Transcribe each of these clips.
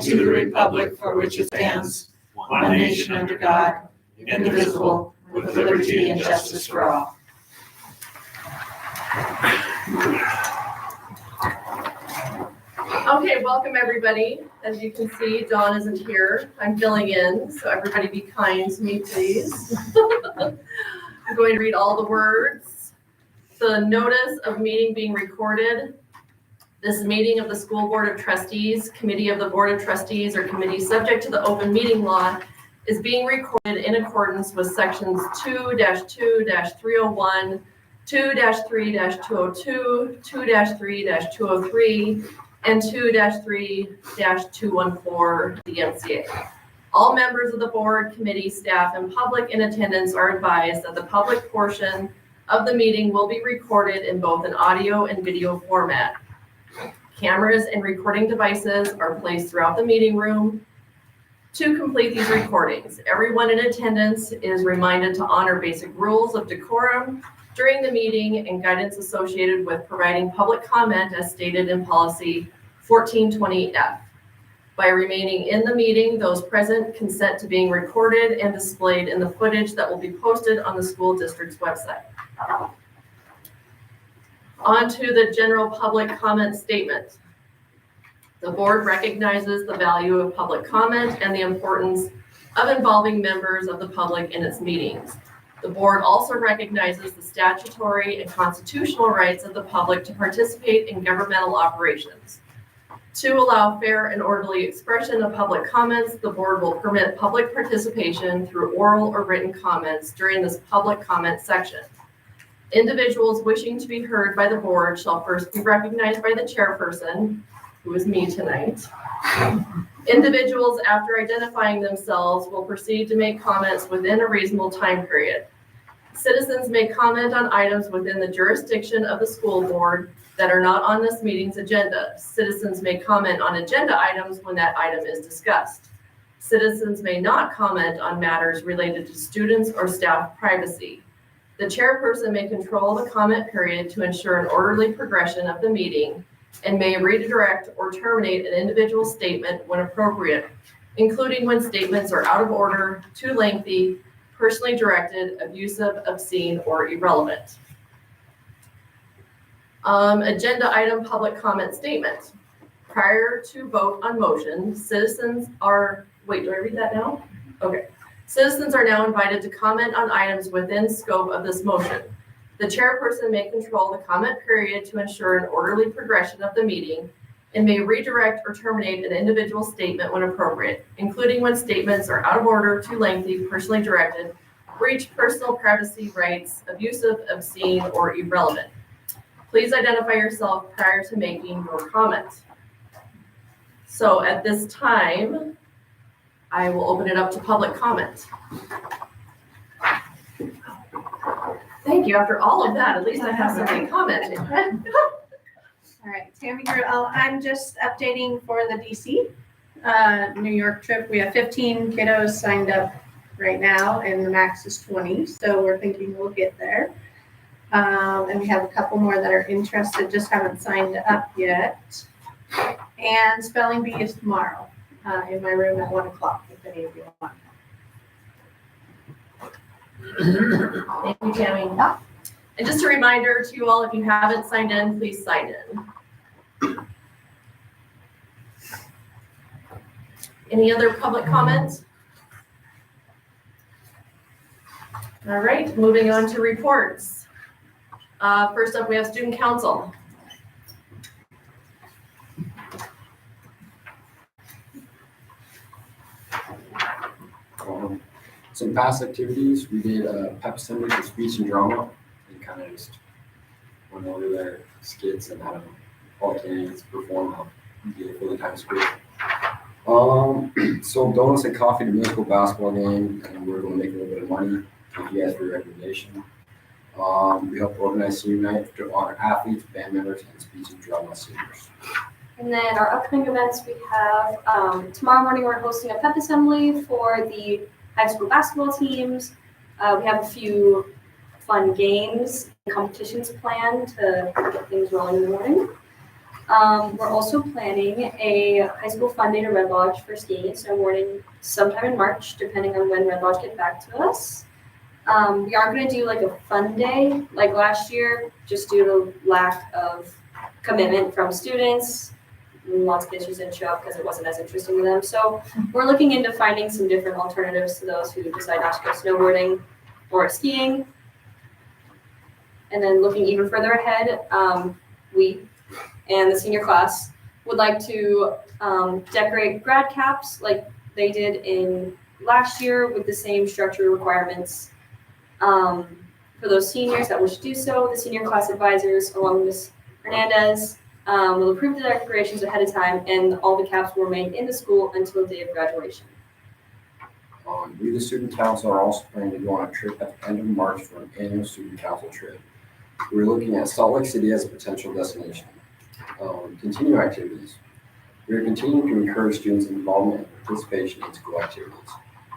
to the republic for which it stands, one nation under God, indivisible, with liberty and justice for all. Okay, welcome everybody. As you can see, Dawn isn't here. I'm filling in, so everybody be kind to me, please. I'm going to read all the words. The notice of meeting being recorded. This meeting of the School Board of Trustees, Committee of the Board of Trustees, or committee subject to the open meeting law is being recorded in accordance with sections 2-2-301, 2-3-202, 2-3-203, and 2-3-214 the MCA. All members of the board, committee, staff, and public in attendance are advised that the public portion of the meeting will be recorded in both an audio and video format. Cameras and recording devices are placed throughout the meeting room. To complete these recordings, everyone in attendance is reminded to honor basic rules of decorum during the meeting and guidance associated with providing public comment as stated in policy 1420F. By remaining in the meeting, those present consent to being recorded and displayed in the footage that will be posted on the school district's website. On to the general public comment statement. The board recognizes the value of public comment and the importance of involving members of the public in its meetings. The board also recognizes the statutory and constitutional rights of the public to participate in governmental operations. To allow fair and orderly expression of public comments, the board will permit public participation through oral or written comments during this public comment section. Individuals wishing to be heard by the board shall first be recognized by the chairperson, who is me tonight. Individuals, after identifying themselves, will proceed to make comments within a reasonable time period. Citizens may comment on items within the jurisdiction of the school board that are not on this meeting's agenda. Citizens may comment on agenda items when that item is discussed. Citizens may not comment on matters related to students or staff privacy. The chairperson may control the comment period to ensure an orderly progression of the meeting and may redirect or terminate an individual statement when appropriate, including when statements are out of order, too lengthy, personally directed, abusive, obscene, or irrelevant. Agenda item public comment statement. Prior to vote on motion, citizens are, wait, do I read that now? Okay. Citizens are now invited to comment on items within scope of this motion. The chairperson may control the comment period to ensure an orderly progression of the meeting and may redirect or terminate an individual statement when appropriate, including when statements are out of order, too lengthy, personally directed, breach personal privacy rights, abusive, obscene, or irrelevant. Please identify yourself prior to making your comment. So at this time, I will open it up to public comment. Thank you. After all of that, at least I have somebody commenting. All right, Tammy Grudel. I'm just updating for the DC New York trip. We have 15 kiddos signed up right now, and the max is 20. So we're thinking we'll get there. And we have a couple more that are interested, just haven't signed up yet. And spelling bee is tomorrow in my room at 1 o'clock, if any of you want. Thank you, Tammy. And just a reminder to you all, if you haven't signed in, please sign in. Any other public comments? All right, moving on to reports. First up, we have student council. Some past activities, we did a pep assembly for speech and drama, and kind of just went over their skits and how all candidates perform how beautiful the time school. Sold donuts and coffee to middle school basketball game, and we were going to make a little bit of money. Thank you guys for your recommendation. We helped organize senior night to honor athletes, band members, and speech and drama seniors. And then our upcoming events, we have tomorrow morning we're hosting a pep assembly for the high school basketball teams. We have a few fun games and competitions planned to get things rolling in the morning. We're also planning a high school fun day to Red Lodge for skiing and snowboarding sometime in March, depending on when Red Lodge get back to us. We aren't gonna do like a fun day like last year, just due to lack of commitment from students. Lots of kids just didn't show up because it wasn't as interesting to them. So we're looking into finding some different alternatives to those who decide not to go snowboarding or skiing. And then looking even further ahead, we and the senior class would like to decorate grad caps like they did in last year with the same structure requirements. For those seniors that wish to do so, the senior class advisors, along with Ms. Hernandez, will approve the decorations ahead of time, and all the caps will remain in the school until the day of graduation. We, the student council, are also planning to go on a trip at the end of March for an annual student council trip. We're looking at Salt Lake City as a potential destination. Continue activities. We are continuing to encourage students' involvement and participation in school activities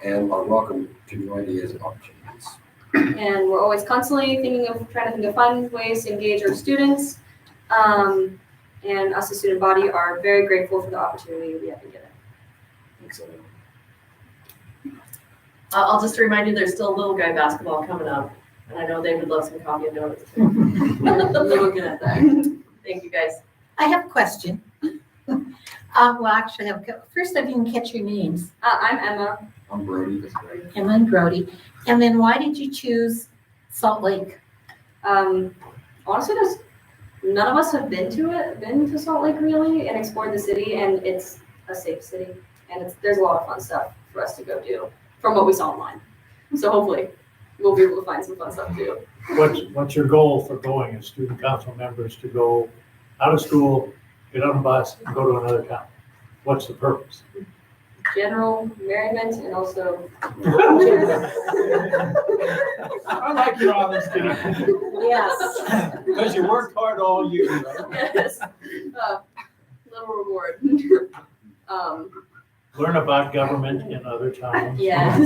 and are welcome to new ideas and opportunities. And we're always constantly trying to think of fun ways to engage our students. And us, the student body, are very grateful for the opportunity we have been given. Thanks, everyone. I'll just remind you, there's still little guy basketball coming up, and I know they would love some coffee and donuts too. We're looking at that. Thank you, guys. I have a question. Well, actually, first I didn't catch your names, I'm Emma. I'm Brody. Emma and Brody. And then why did you choose Salt Lake? Honestly, none of us have been to Salt Lake really and explored the city, and it's a safe city, and there's a lot of fun stuff for us to go do from what we saw online. So hopefully we'll be able to find some fun stuff too. What's your goal for going as student council members to go out of school, get on a bus, and go to another town? What's the purpose? General merriment and also I like your honesty. Yes. Because you worked hard all year, right? yes, little reward. Learn about government in other towns. Yes.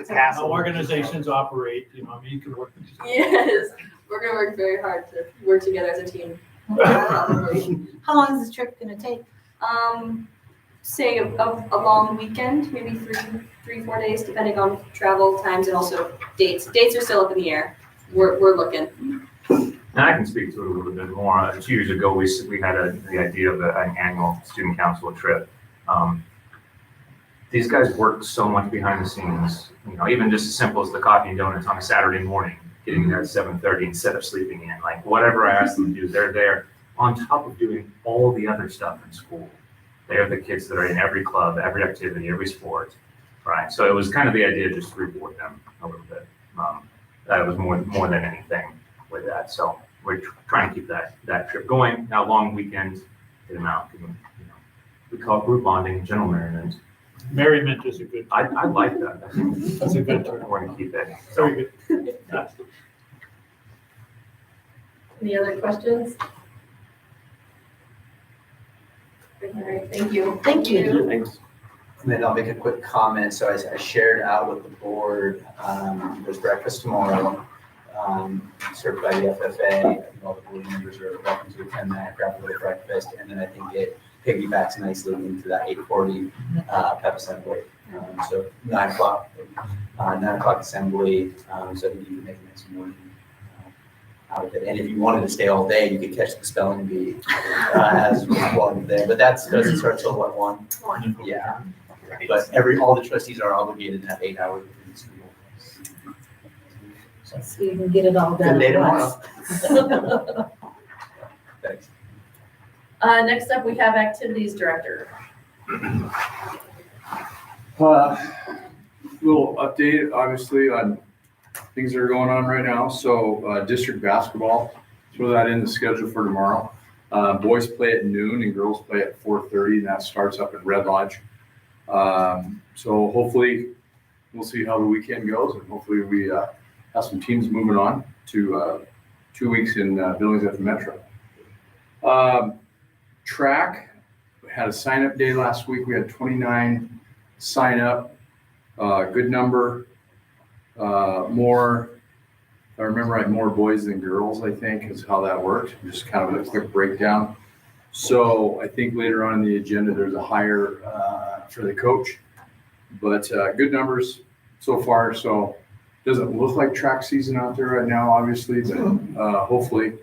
How organizations operate, you you can work. Yes, we're gonna work very hard to work together as a team. Probably. How long is the trip gonna take? Say a long weekend, maybe 3-4 days, depending on travel times and also dates. Dates are still up in the air. We're looking. And I can speak to it a little bit more. 2 years ago, we had the idea of an annual student council trip. These guys work so much behind the scenes, even just as simple as the coffee and donuts on a Saturday morning, getting there at 7:30 instead of sleeping in. Like whatever I ask them to do, they're there on top of doing all the other stuff in school. They're the kids that are in every club, every activity, every sport, right? So it was kind of the idea just to reward them a little bit. That was more than anything with that. So we're trying to keep that trip going. Now, long weekends, get them out. We call it group bonding, general merriment. Merriment is a good, I like that. that's a good term. We're gonna keep it. Very good. Any other questions? All right, thank you. Thank you. Thanks. And then I'll make a quick comment. So I shared out with the board, there's breakfast tomorrow, served by the FFA. All the board members are welcome to attend that, grab a little breakfast, and then I think it piggybacks nicely into that 8:40 pep assembly. So 9 o'clock assembly. So I think you can make a nice morning out of it. And if you wanted to stay all day, you could catch the spelling bee as well there. But that doesn't start till what, 1? Yeah. But all the trustees are obligated to have 8 hours within the school. So you can get it all done Good day at once. tomorrow. Thanks. Next up, we have activities director. Little update, obviously, on things that are going on right now. So district basketball, throw that in the schedule for tomorrow. Boys play at noon and girls play at 4:30, and that starts up in Red Lodge. So hopefully we'll see how the weekend goes, and hopefully we have some teams moving on to 2 weeks in Billings at the Metro. Track, we had a sign-up day last week. We had 29 sign up, good number. More, if I remember right, more boys than girls, I think, is how that worked. Just kind of a quick breakdown. So I think later on in the agenda, there's a hire for the coach. But good numbers so far, so doesn't look like track season out there right now, obviously, but hopefully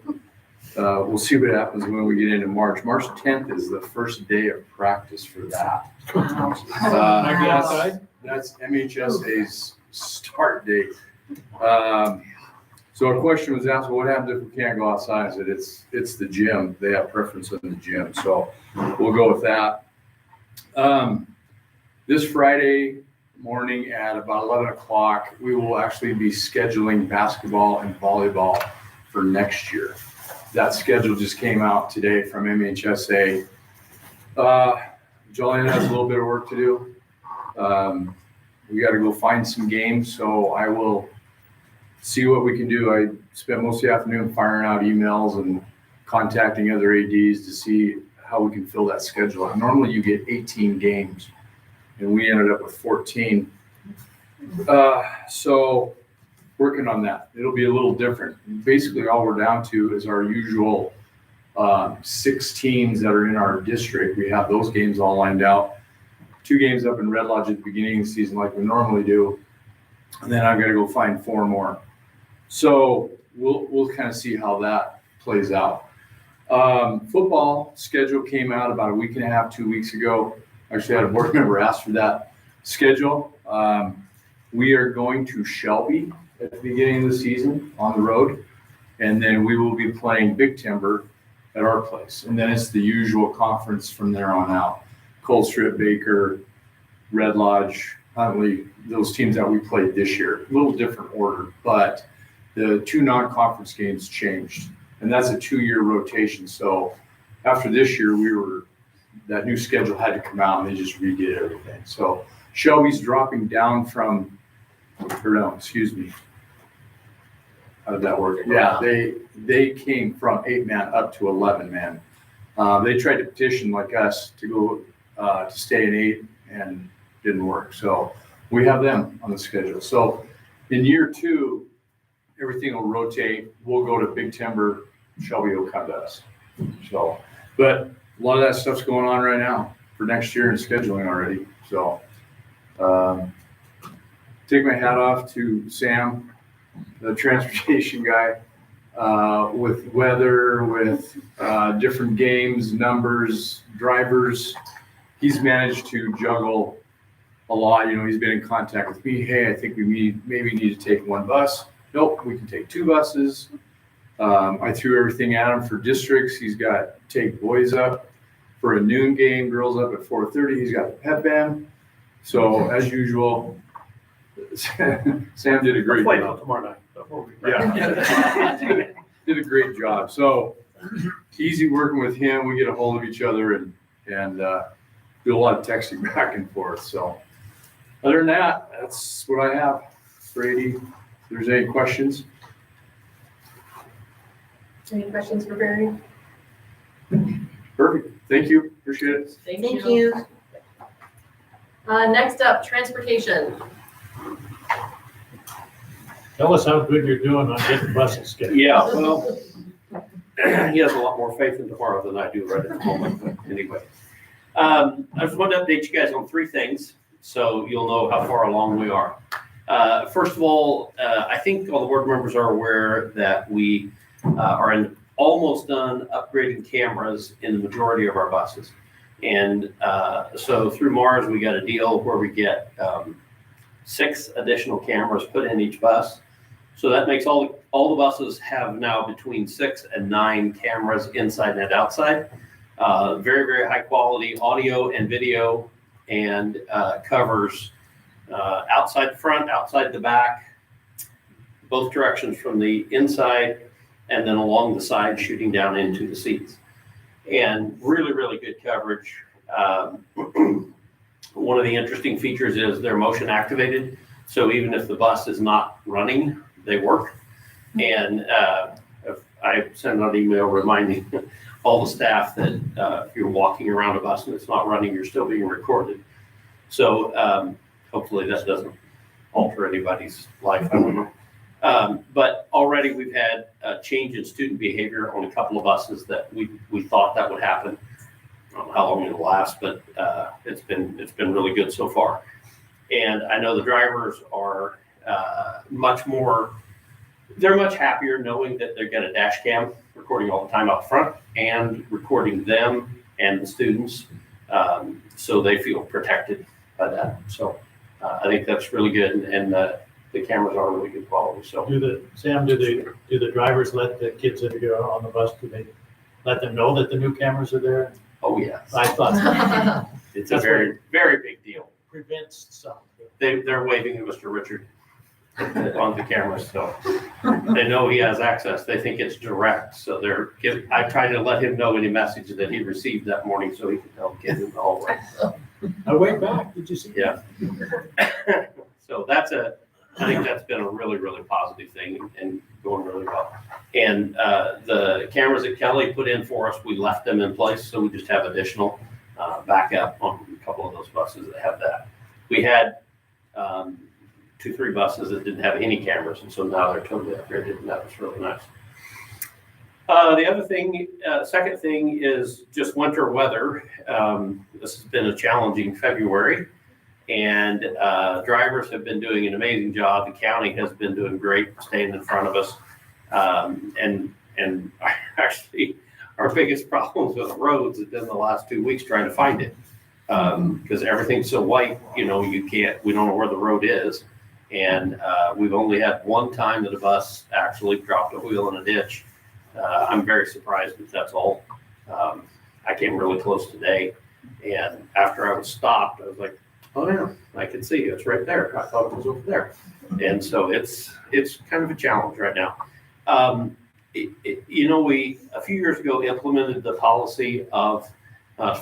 we'll see what happens when we get into March. March 10th is the first day of practice for that. Might be outside? That's MHSA's start date. So a question was asked, what happens if we can't go outside? I said, it's the gym. They have preference in the gym, so we'll go with that. This Friday morning at about 11 o'clock, we will actually be scheduling basketball and volleyball for next year. That schedule just came out today from MHSA. Jolene has a little bit of work to do. We got to go find some games, so I will see what we can do. I spent most of the afternoon firing out emails and contacting other ADs to see how we can fill that schedule. And normally you get 18 games, and we ended up with 14. So working on that. It'll be a little different. Basically, all we're down to is our usual 6 teams that are in our district. We have those games all lined out. 2 games up in Red Lodge at the beginning of the season like we normally do. And then I've got to go find 4 more. So we'll kind of see how that plays out. Football schedule came out about a week and a half, 2 weeks ago. Actually, I had a board member ask for that schedule. We are going to Shelby at the beginning of the season on the road, and then we will be playing Big Timber at our place. And then it's the usual conference from there on out. Cold Strip, Baker, Red Lodge, Huntley, those teams that we played this year. A little different order, but the 2 non-conference games changed, and that's a 2-year rotation. So after this year, that new schedule had to come out, and they just redid everything. So Shelby's dropping down from, how did that work? Yeah, they came from 8-man up to 11-man. They tried to petition like us to go to stay in 8 and didn't work. So we have them on the schedule. So in year 2, everything will rotate. We'll go to Big Timber. Shelby will come to us. So, but a lot of that stuff's going on right now for next year and scheduling already. So take my hat off to Sam, the transportation guy, with weather, with different games, numbers, drivers. He's managed to juggle a lot. You know, he's been in contact with me. Hey, I think we maybe need to take 1 bus. Nope, we can take 2 buses. I threw everything at him for districts. He's got take boys up for a noon game, girls up at 4:30. He's got the pep band. So as usual, Sam did a great job. Tomorrow night. Yeah, did a great job. So easy working with him. We get a hold of each other and do a lot of texting back and forth. So other than that, that's what I have. Brady, if there's any questions. Any questions for Barry? Perfect. Thank you. Appreciate it. Thank you. Next up, transportation. Tell us how good you're doing on getting buses scheduled. Yeah, well, he has a lot more faith in tomorrow than I do right at the moment, but anyway. I just wanted to update you guys on 3 things, so you'll know how far along we are. First of all, I think all the board members are aware that we are almost done upgrading cameras in the majority of our buses. And so through Mars, we got a deal where we get 6 additional cameras put in each bus. So that makes all the buses have now between 6 and 9 cameras inside and outside. Very, very high quality audio and video, and covers outside the front, outside the back, both directions from the inside and then along the side shooting down into the seats. And really, really good coverage. One of the interesting features is they're motion activated. So even if the bus is not running, they work. And I send out an email reminding all the staff that if you're walking around a bus and it's not running, you're still being recorded. So hopefully that doesn't alter anybody's life. I don't know. But already we've had a change in student behavior on a couple of buses that we thought that would happen. I don't know how long it'll last, but it's been really good so far. And I know the drivers are they're much happier knowing that they've got a dash cam recording all the time up front and recording them and the students. So they feel protected by that. So I think that's really good. And the cameras are really good quality. So Do the drivers let the kids that are on the bus, do they let them know that the new cameras are there? oh yes, I thought it's a very, very big deal. prevents some. They're waving at Mr. Richard on the camera, so they know he has access. They think it's direct, so I try to let him know any message that he received that morning so he can tell the kids in the hallway. I went back, did you see? Yeah. So I think that's been a really, really positive thing and going really well. And the cameras that Kelly put in for us, we left them in place, so we just have additional backup on a couple of those buses that have that. We had 2-3 buses that didn't have any cameras, and so now they're totally upgraded, and that was really nice. The other thing, second thing is just winter weather. This has been a challenging February, and drivers have been doing an amazing job. The county has been doing great, staying in front of us. And actually, our biggest problems with the roads have been the last 2 weeks trying to find it. Because everything's so white, we don't know where the road is. And we've only had one time that a bus actually dropped a wheel in a ditch. I'm very surprised that that's all. I came really close today, and after I was stopped, I was like, oh yeah, I can see it's right there. I thought it was over there. And so it's kind of a challenge right now. We a few years ago implemented the policy of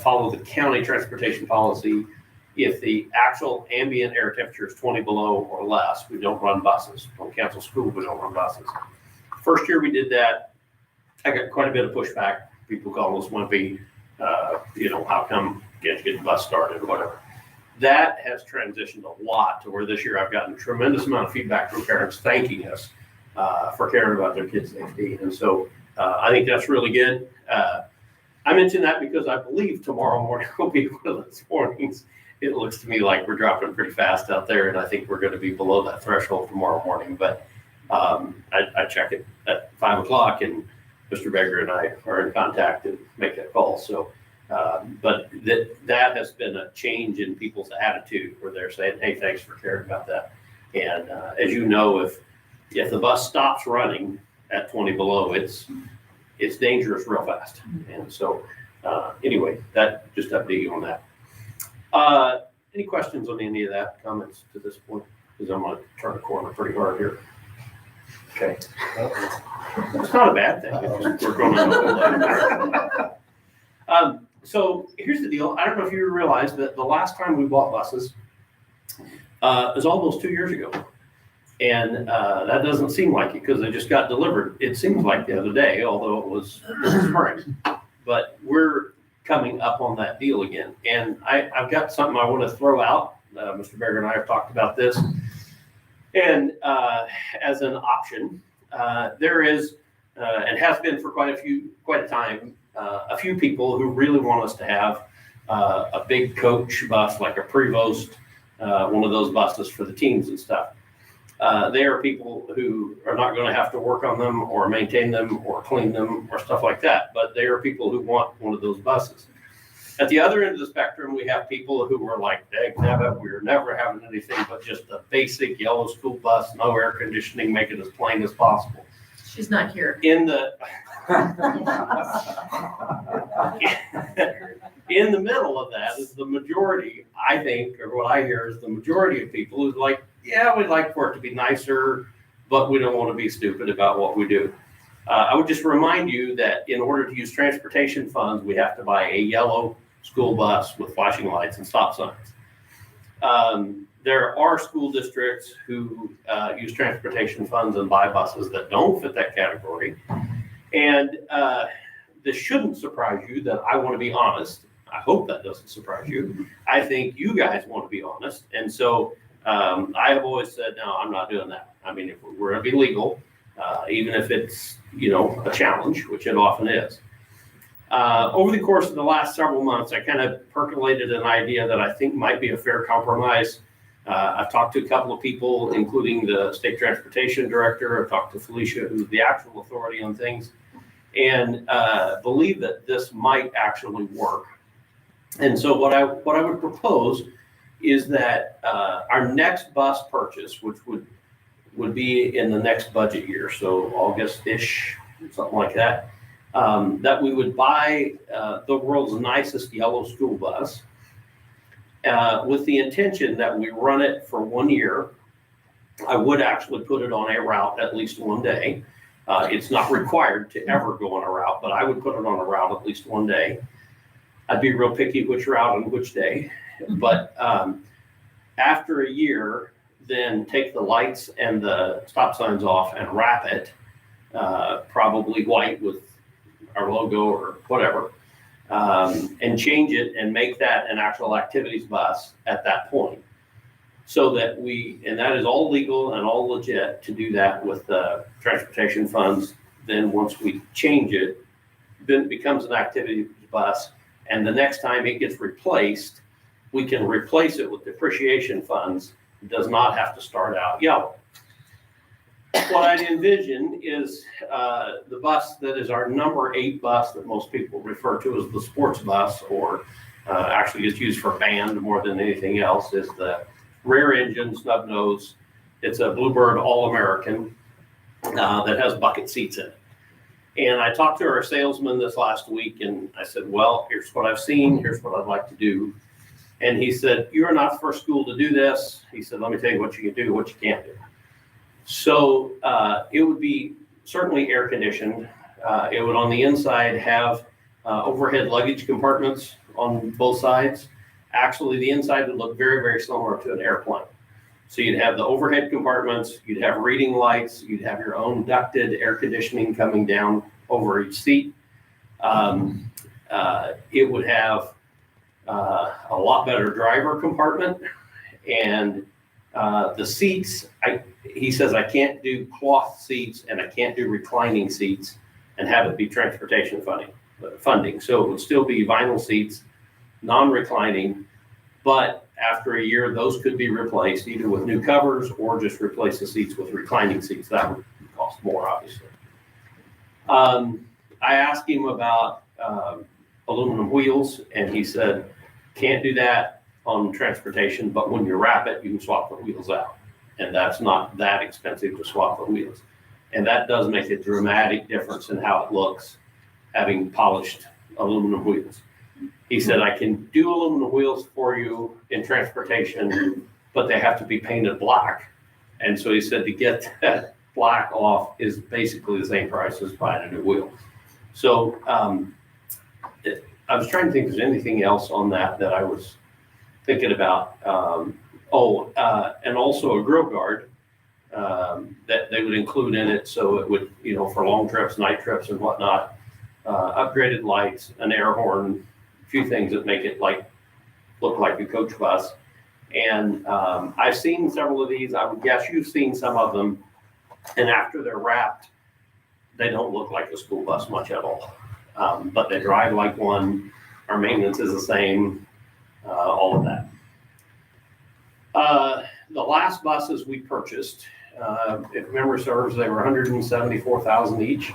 follow the county transportation policy. If the actual ambient air temperature is 20 below or less, we don't run buses. Don't cancel school, we don't run buses. First year we did that, I got quite a bit of pushback. People call us wimpy, how come you can't get the bus started or whatever. That has transitioned a lot to where this year I've gotten a tremendous amount of feedback from parents thanking us for caring about their kids' safety. And so I think that's really good. I mention that because I believe tomorrow morning will be one of those mornings. It looks to me like we're dropping pretty fast out there, and I think we're going to be below that threshold tomorrow morning. But I check it at 5 o'clock, and Mr. Beggar and I are in contact and make that call. So, but that has been a change in people's attitude where they're saying, hey, thanks for caring about that. And as you know, if the bus stops running at 20 below, it's dangerous real fast. And so anyway, that just update you on that. Any questions on any of that, comments to this point? Because I'm going to turn the corner pretty hard here. Okay. It's not a bad thing. It's just, we're going on. So here's the deal. I don't know if you realize that the last time we bought buses was almost 2 years ago. And that doesn't seem like it because they just got delivered. It seems like the other day, although it was spring. But we're coming up on that deal again. And I've got something I want to throw out. Mr. Berger and I have talked about this. And as an option, there is, and has been for quite a time, a few people who really want us to have a big coach bus, like a Prevost, one of those buses for the teams and stuff. They are people who are not going to have to work on them or maintain them or clean them or stuff like that. But they are people who want one of those buses. At the other end of the spectrum, we have people who are like, we're never having anything but just a basic yellow school bus, no air conditioning, make it as plain as possible. She's not here. In the middle of that is the majority, I think, or what I hear is the majority of people who's like, yeah, we'd like for it to be nicer, but we don't want to be stupid about what we do. I would just remind you that in order to use transportation funds, we have to buy a yellow school bus with flashing lights and stop signs. There are school districts who use transportation funds and buy buses that don't fit that category. And this shouldn't surprise you that I want to be honest. I hope that doesn't surprise you. I think you guys want to be honest. And so I have always said, no, I'm not doing that. I mean, if we're gonna be legal, even if it's, a challenge, which it often is. Over the course of the last several months, I kind of percolated an idea that I think might be a fair compromise. I've talked to a couple of people, including the state transportation director. I've talked to Felicia, who's the actual authority on things, and believe that this might actually work. And so what I would propose is that our next bus purchase, which would be in the next budget year, so August-ish, something like that, that we would buy the world's nicest yellow school bus with the intention that we run it for 1 year. I would actually put it on a route at least one day. It's not required to ever go on a route, but I would put it on a route at least one day. I'd be real picky which route and which day, but after a year, then take the lights and the stop signs off and wrap it, probably white with our logo or whatever, and change it and make that an actual activities bus at that point. So that and that is all legal and all legit to do that with the transportation funds. Then once we change it, then it becomes an activity bus. And the next time it gets replaced, we can replace it with depreciation funds. It does not have to start out yellow. What I'd envision is the bus that is our number 8 bus that most people refer to as the sports bus, or actually is used for band more than anything else, is the rear engine snub nose. It's a Bluebird All-American that has bucket seats in it. And I talked to our salesman this last week, and I said, well, here's what I've seen, here's what I'd like to do. And he said, you're not the first school to do this. He said, let me tell you what you can do, what you can't do. So it would be certainly air conditioned. It would on the inside have overhead luggage compartments on both sides. Actually, the inside would look very, very similar to an airplane. So you'd have the overhead compartments, you'd have reading lights, you'd have your own ducted air conditioning coming down over each seat. It would have a lot better driver compartment, and the seats, he says I can't do cloth seats and I can't do reclining seats and have it be transportation funding. So it would still be vinyl seats, non-reclining, but after a year, those could be replaced either with new covers or just replace the seats with reclining seats. That would cost more, obviously. I asked him about aluminum wheels, and he said, can't do that on transportation, but when you wrap it, you can swap the wheels out. And that's not that expensive to swap the wheels. And that does make a dramatic difference in how it looks, having polished aluminum wheels. He said, I can do aluminum wheels for you in transportation, but they have to be painted black. And so he said to get that black off is basically the same price as buying a new wheel. So I was trying to think if there's anything else on that I was thinking about. And also a grill guard that they would include in it. So it would, for long trips, night trips and whatnot, upgraded lights, an air horn, a few things that make it look like a coach bus. And I've seen several of these. I would guess you've seen some of them. And after they're wrapped, they don't look like a school bus much at all. But they drive like one. Our maintenance is the same, all of that. The last buses we purchased, if memory serves, they were $174,000 each.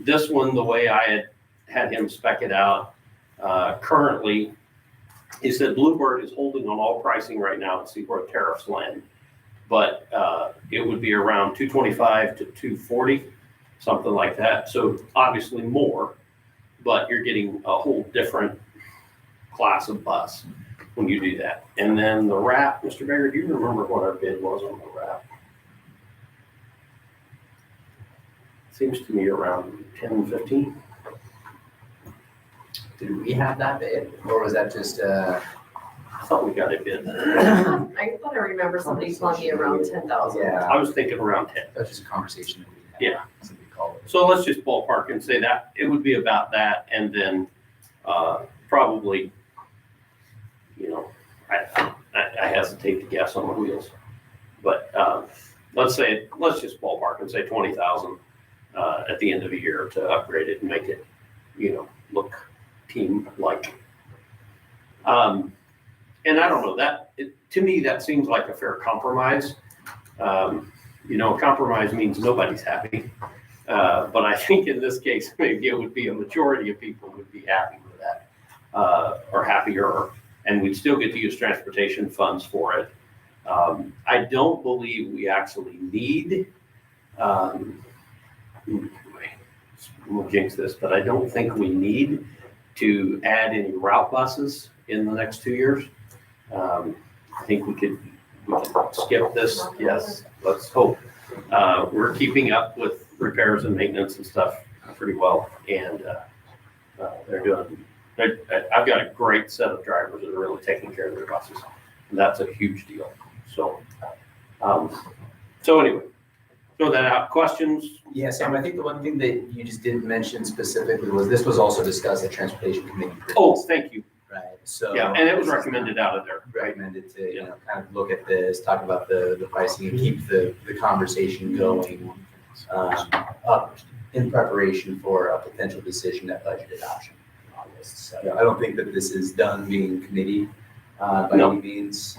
This one, the way I had him spec it out, currently, he said Bluebird is holding on all pricing right now to see where tariffs land. But it would be around $225 to $240, something like that. So obviously more, but you're getting a whole different class of bus when you do that. And then the wrap, Mr. Baker, do you remember what our bid was on the wrap? Seems to me around 10, 15. Did we have that bid, or was that just, I thought we got a bid. I thought I remember somebody telling me around 10,000. yeah, I was thinking around 10. that's just a conversation that we had. Yeah. Somebody called it. So let's just ballpark and say that it would be about that. And then probably, I hesitate to guess on the wheels, but let's just ballpark and say 20,000 at the end of the year to upgrade it and make it, look team-like. And I don't know, to me, that seems like a fair compromise. Compromise means nobody's happy. But I think in this case, maybe it would be a majority of people would be happy with that, or happier, and we'd still get to use transportation funds for it. I don't believe we actually need, we'll jinx this, but I don't think we need to add any route buses in the next 2 years. I think we could skip this. Yes, let's hope. We're keeping up with repairs and maintenance and stuff pretty well, and I've got a great set of drivers that are really taking care of their buses, and that's a huge deal. So anyway, throw that out. Questions? Yeah, Sam, I think the one thing that you just didn't mention specifically was this was also discussed at Transportation Committee. Oh, thank you. Right, so. Yeah, and it was recommended out of there. Recommended to, kind of look at this, talk about the pricing and keep the conversation going up in preparation for a potential decision at budget adoption in August. So I don't think that this is done being committee by any means.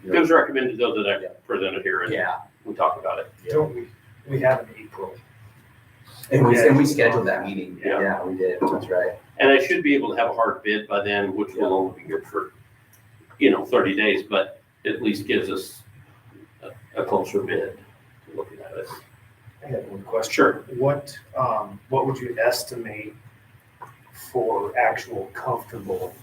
It was recommended though that I presented here and we talked about it. Don't we have an April. And we scheduled that meeting. Yeah, we did. That's right. And I should be able to have a hard bid by then, which will only be good for, 30 days, but at least gives us a closer bid looking at it. I have one question. Sure. What would you estimate for actual comfortable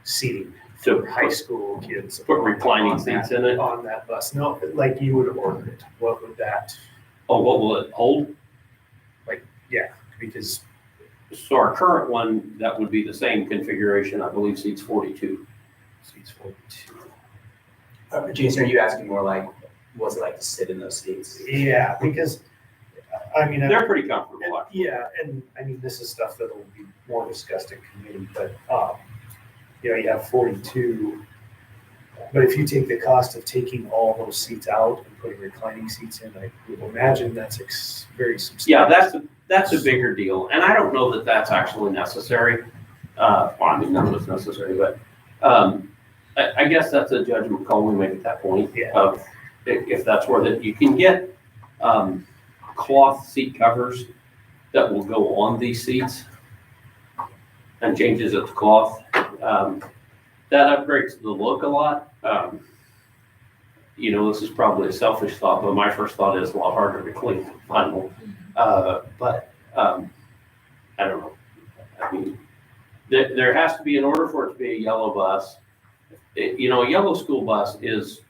seating So for high school kids? put reclining on that- seats in it. On that bus? No, like you would have ordered it. What would that, Oh, what will it hold? because So our current one, that would be the same configuration, I believe seats 42. seats 42. Jason, are you asking more like, what's it like to sit in those seats? Yeah, because, I mean. They're pretty comfortable, actually. Yeah, and I mean, this is stuff that will be more discussed in committee, but, you have 42. But if you take the cost of taking all those seats out and putting reclining seats in, I would imagine that's very substantial. Yeah, that's a bigger deal, and I don't know that that's actually necessary. I mean, none of it's necessary, but I guess that's a judgment call we make at that point. Yeah. Of if that's where that you can get cloth seat covers that will go on these seats and changes it to cloth. That upgrades the look a lot. This is probably a selfish thought, but my first thought is a lot harder to clean. I don't know. But I don't know. I mean, there has to be, in order for it to be a yellow bus, a yellow school bus is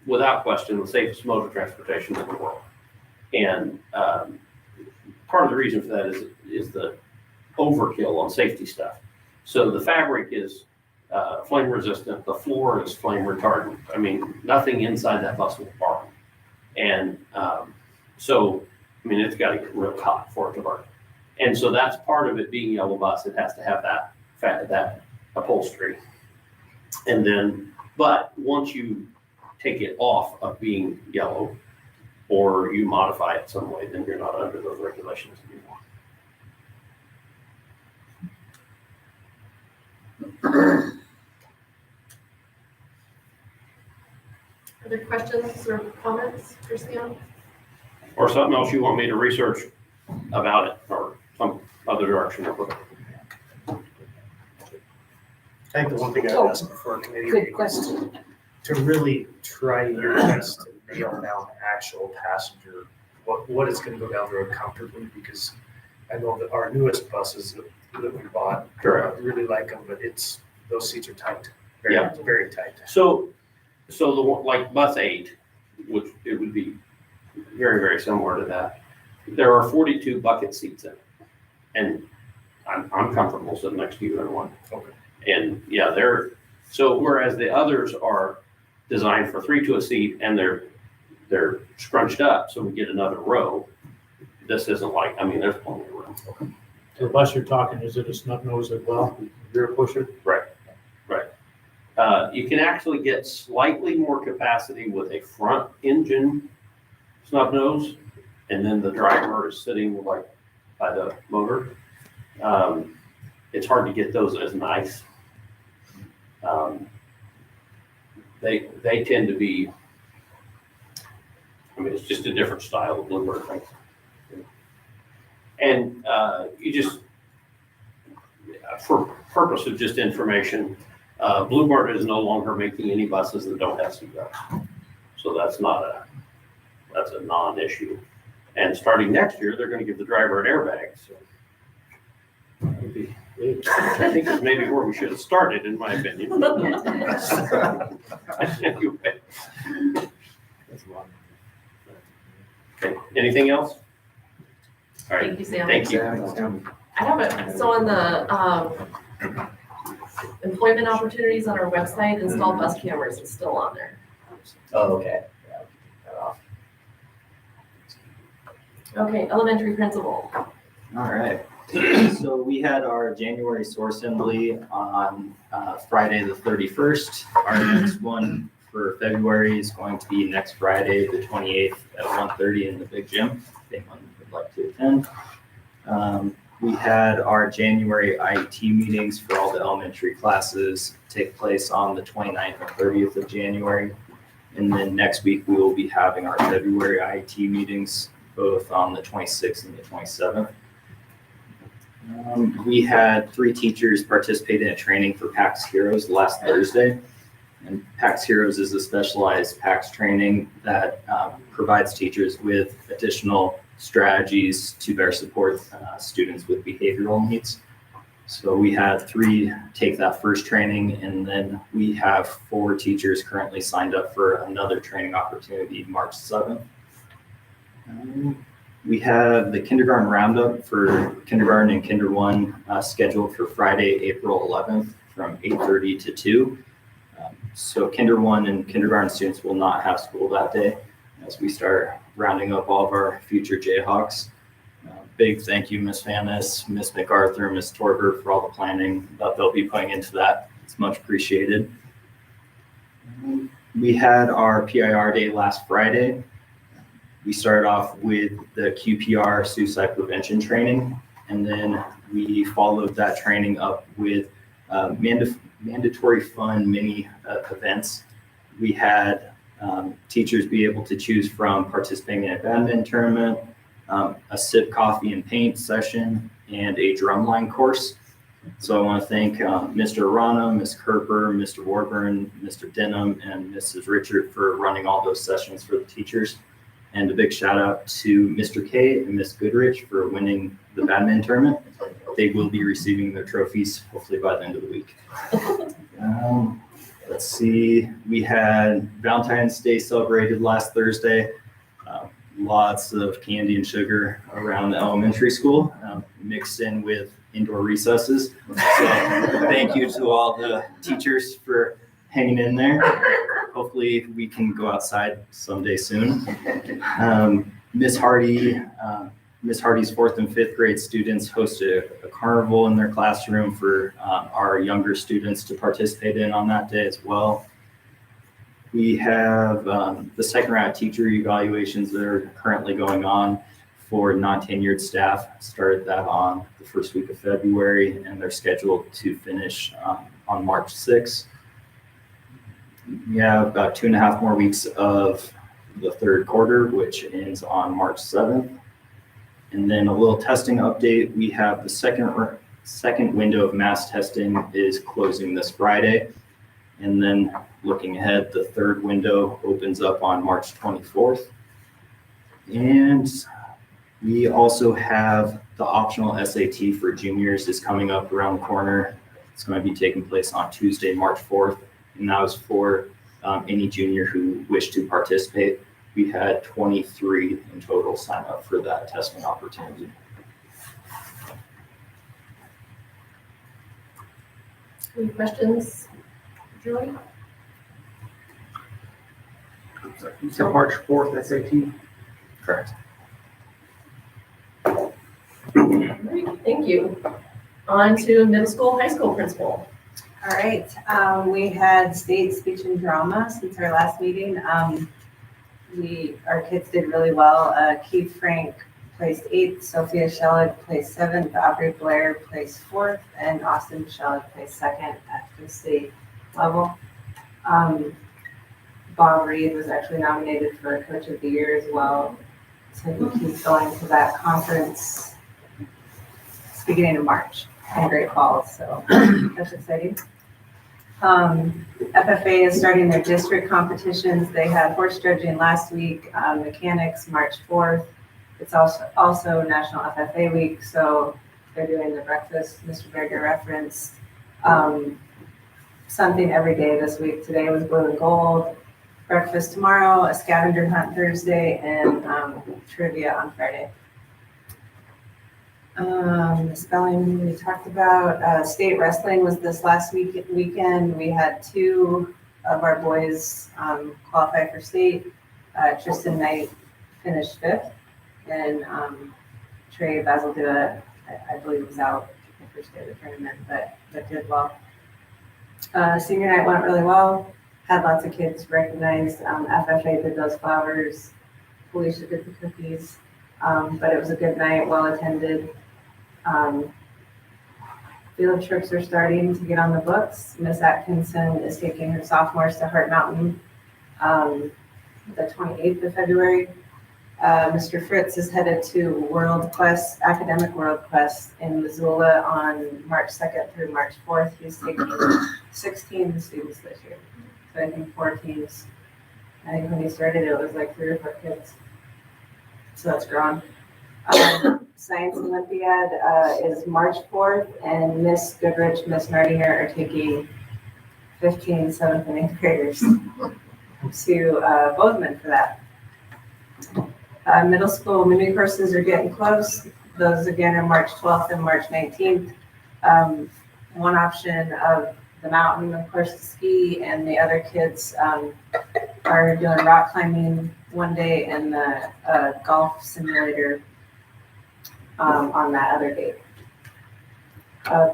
without question the safest mode of transportation in the world. And part of the reason for that is the overkill on safety stuff. So the fabric is flame resistant, the floor is flame retardant. I mean, nothing inside that bus will burn. And it's got to get real hot for it to burn. And so that's part of it being yellow bus. It has to have that upholstery. And then, but once you take it off of being yellow or you modify it some way, then you're not under those regulations anymore. Other questions or comments, Christian? Or something else you want me to research about it or some other direction. I think the one thing I'd ask for a committee meeting is to really try your best to nail down actual passenger, what is going to go down the road comfortably, because I know that our newest buses that we bought, I really like them, but those seats are tight, very tight. So the one, like bus 8, which it would be very, very similar to that. There are 42 bucket seats in it. And I'm comfortable sitting next to you in one. Okay. And so whereas the others are designed for 3 to a seat and they're scrunched up so we get another row, this isn't like, there's plenty of room. The bus you're talking, is it a snub nose as well? Rear pusher? Right. You can actually get slightly more capacity with a front engine snub nose, and then the driver is sitting like by the motor. It's hard to get those as nice. They tend to be, I mean, it's just a different style of Bluebird thing. And you just, for purpose of just information, Bluebird is no longer making any buses that don't have seatbelts. So that's a non-issue. And starting next year, they're gonna give the driver an airbag, so. I think that's maybe where we should have started, in my opinion. Anyway. Okay, anything else? All right, Thank you, Sam. thank you. I have it, so on the, employment opportunities on our website, install bus cameras is still on there. Oh, okay. Okay, elementary principal. All right. So we had our January SOAR assembly on Friday, the 31st. Our next one for February is going to be next Friday, the 28th at 1:30 in the big gym, if anyone would like to attend. We had our January IET meetings for all the elementary classes take place on the 29th and 30th of January. And then next week, we will be having our February IET meetings, both on the 26th and the 27th. We had 3 teachers participate in a training for PAX Heroes last Thursday. And PAX Heroes is a specialized PAX training that provides teachers with additional strategies to better support students with behavioral needs. So we had 3 take that first training, and then we have 4 teachers currently signed up for another training opportunity March 7th. We have the kindergarten roundup for kindergarten and Kinder 1 scheduled for Friday, April 11th from 8:30 to 2. So Kinder 1 and kindergarten students will not have school that day as we start rounding up all of our future Jayhawks. Big thank you, Ms. Fannis, Ms. MacArthur, Ms. Torbert for all the planning that they'll be putting into that. It's much appreciated. We had our PIR day last Friday. We started off with the QPR suicide prevention training, and then we followed that training up with mandatory fun mini events. We had teachers be able to choose from participating in a badminton tournament, a sip coffee and paint session, and a drumline course. So I want to thank Mr. Arana, Ms. Kerper, Mr. Warburn, Mr. Denham, and Mrs. Richard for running all those sessions for the teachers. And a big shout out to Mr. K and Ms. Goodrich for winning the badminton tournament. They will be receiving their trophies hopefully by the end of the week. Let's see, we had Valentine's Day celebrated last Thursday. Lots of candy and sugar around the elementary school, mixed in with indoor recesses. So thank you to all the teachers for hanging in there. Hopefully we can go outside someday soon. Miss Hardy's 4th and 5th grade students hosted a carnival in their classroom for our younger students to participate in on that day as well. We have the second round of teacher evaluations that are currently going on for non-tenured staff. Started that on the first week of February, and they're scheduled to finish on March 6th. We have about 2.5 more weeks of the third quarter, which ends on March 7th. And then a little testing update. We have the second window of mass testing is closing this Friday. And then looking ahead, the third window opens up on March 24th. And we also have the optional SAT for juniors is coming up around the corner. It's going to be taking place on Tuesday, March 4th. And that was for any junior who wished to participate. We had 23 in total sign up for that testing opportunity. Any questions, Julie? So March 4th, SAT? Correct. Great, thank you. On to middle school, high school principal. All right, we had state speech and drama since our last meeting. Our kids did really well. Keith Frank placed 8th, Sophia Shelig placed 7th, Aubrey Blair placed 4th, and Austin Shelig placed 2nd at the state level. Bob Reed was actually nominated for Coach of the Year as well. So he's going to that conference. It's beginning of March in Great Falls, so that's exciting. FFA is starting their district competitions. They had horse judging last week, mechanics March 4th. It's also National FFA Week, so they're doing the breakfast Mr. Berger referenced. Something every day this week. Today was blue and gold. Breakfast tomorrow, a scavenger hunt Thursday, and trivia on Friday. Spelling we talked about. State wrestling was this last weekend. We had 2 of our boys qualify for state. Tristan Knight finished 5th, and Trey Basildua, I believe, was out the first day of the tournament, but did well. Senior night went really well. Had lots of kids recognized. FFA did those flowers. Felicia did the cookies. But it was a good night, well attended. Field trips are starting to get on the books. Miss Atkinson is taking her sophomores to Heart Mountain the 28th of February. Mr. Fritz is headed to World Quest, Academic World Quest in Missoula on March 2nd through March 4th. He's taking 16 students this year. So I think 4 teams. I think when he started, it was like 3 or 4 kids. So that's grown. Science Olympiad is March 4th, and Miss Goodrich, Miss Nardinger are taking 15 7th and 8th graders to Bozeman for that. Middle school mini courses are getting close. Those again are March 12th and March 19th. One option of the mountain, of course, to ski, and the other kids are doing rock climbing one day and the golf simulator on that other day.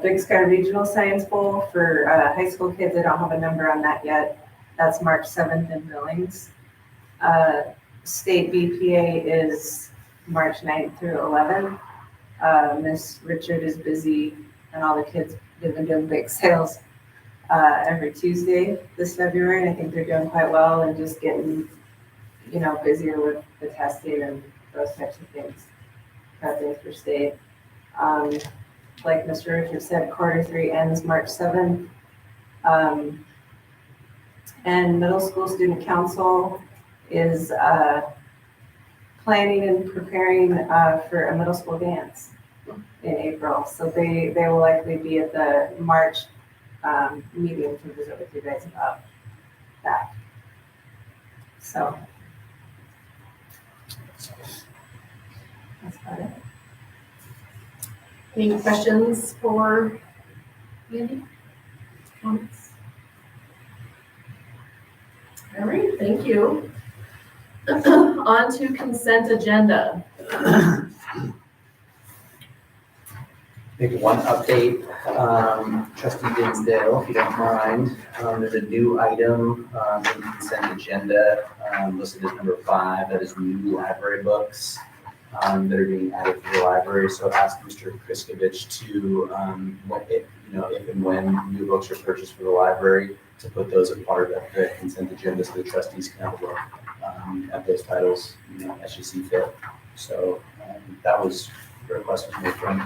Big Sky Regional Science Bowl for high school kids. I don't have a number on that yet. That's March 7th in Billings. State BPA is March 9th through 11th. Miss Richard is busy, and all the kids have been doing bake sales every Tuesday this February. And I think they're doing quite well and just getting, busier with the testing and those types of things. Prepping for state. Like Mr. Richard said, quarter 3 ends March 7th. And middle school student council is planning and preparing for a middle school dance in April. So they will likely be at the March meeting to visit with you guys about that. So that's about it. Any questions for Andy? Comments? All right, thank you. On to consent agenda. Maybe one update, trustee Dinsdale, if you don't mind. There's a new item in the consent agenda listed as number 5. That is new library books that are being added to the library. So ask Mr. Kriskovich to, if and when new books are purchased for the library, to put those as part of the consent agenda so the trustees can have a look at those titles, as you see fit. So that was the request was made from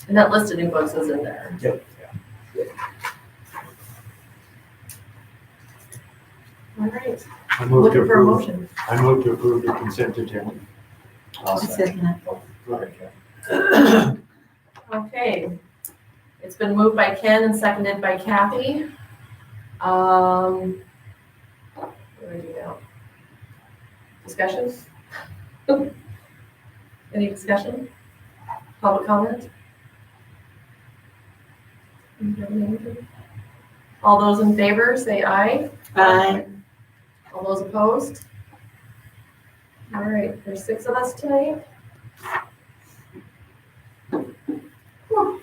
And that list of new books is in there. Yep. All right, I move to looking for a approve. motion. I move to approve the consent agenda. Okay, it's been moved by Ken and seconded by Kathy. Where do you go? Discussion? Any discussion? Public comment? All those in favor, say aye. Aye. All those opposed? All right, there's 6 of us tonight. Whew.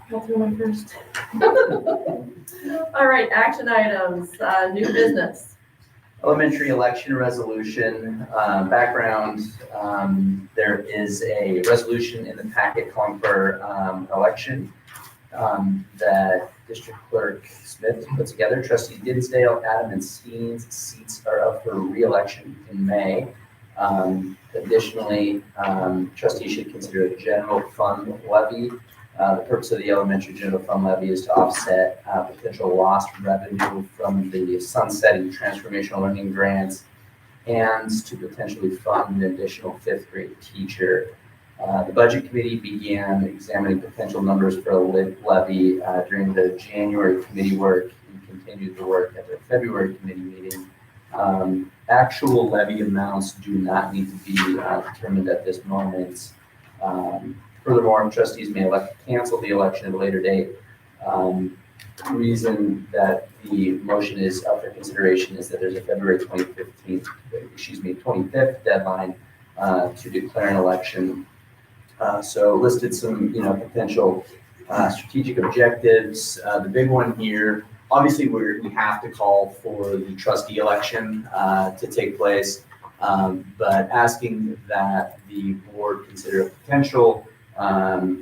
Got through my first. All right, action items, new business. Elementary election resolution, background, there is a resolution in the packet calling for election that District Clerk Smith put together. Trustee Dinsdale, Adam, and Steen's seats are up for re-election in May. Additionally, trustees should consider a general fund levy. The purpose of the elementary general fund levy is to offset potential lost revenue from the sunsetting transformational learning grants and to potentially fund an additional fifth grade teacher. The budget committee began examining potential numbers for a levy during the January committee work and continued the work at the February committee meeting. Actual levy amounts do not need to be determined at this moment. Furthermore, trustees may elect to cancel the election at a later date. The reason that the motion is up for consideration is that there's a February 25th deadline to declare an election. So listed some, potential strategic objectives. The big one here, obviously, we have to call for the trustee election to take place, but asking that the board consider a potential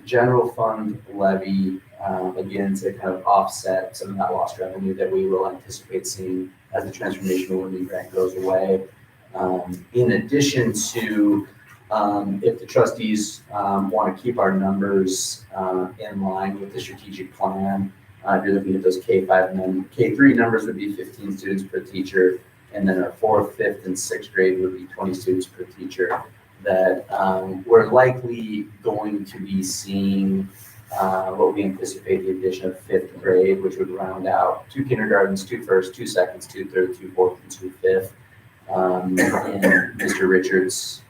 general fund levy, again, to kind of offset some of that lost revenue that we will anticipate seeing as the transformational learning grant goes away. In addition to, if the trustees want to keep our numbers in line with the strategic plan, if you're looking at those K5 and then K3 numbers would be 15 students per teacher, and then our 4th, 5th, and 6th grade would be 20 students per teacher. That we're likely going to be seeing what we anticipate the addition of 5th grade, which would round out 2 kindergartens, 2 first, 2 seconds, 2 third, 2 fourth, and 2 fifth. In Mr. Richards'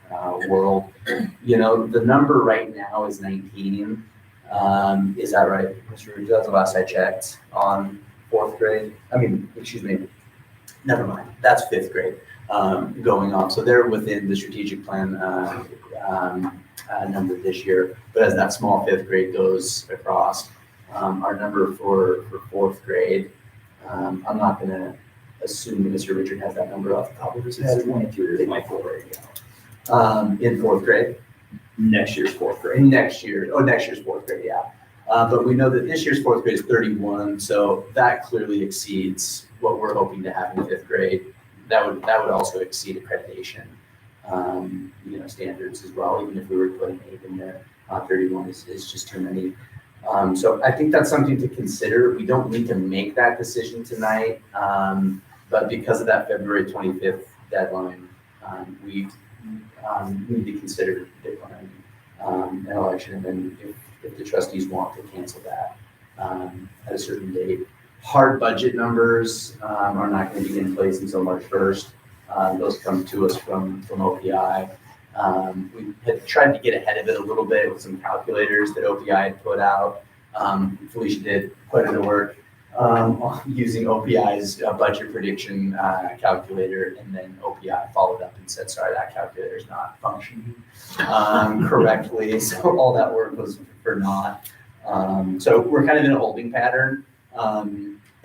world, the number right now is 19. Is that right, Mr. Richards? That's the last I checked on 4th grade. Never mind. That's 5th grade. Going on. So they're within the strategic plan number this year. But as that small 5th grade goes across, our number for 4th grade, I'm not going to assume that Mr. Richard has that number off the top of his head. 22 in my 4th grade. In 4th grade. Next year's 4th grade. Next year's 4th grade, yeah. But we know that this year's 4th grade is 31, so that clearly exceeds what we're hoping to have in 5th grade. That would also exceed accreditation, standards as well. Even if we were to put an 8 in there, 31 is just too many. So I think that's something to consider. We don't need to make that decision tonight, but because of that February 25th deadline, we need to consider declining an election, and then if the trustees want to cancel that at a certain date. Hard budget numbers are not going to be in place until March 1st. Those come to us from OPI. We had tried to get ahead of it a little bit with some calculators that OPI had put out. Felicia did quite a bit of work using OPI's budget prediction calculator, and then OPI followed up and said, sorry, that calculator is not functioning correctly. So all that work was for naught. So we're kind of in a holding pattern.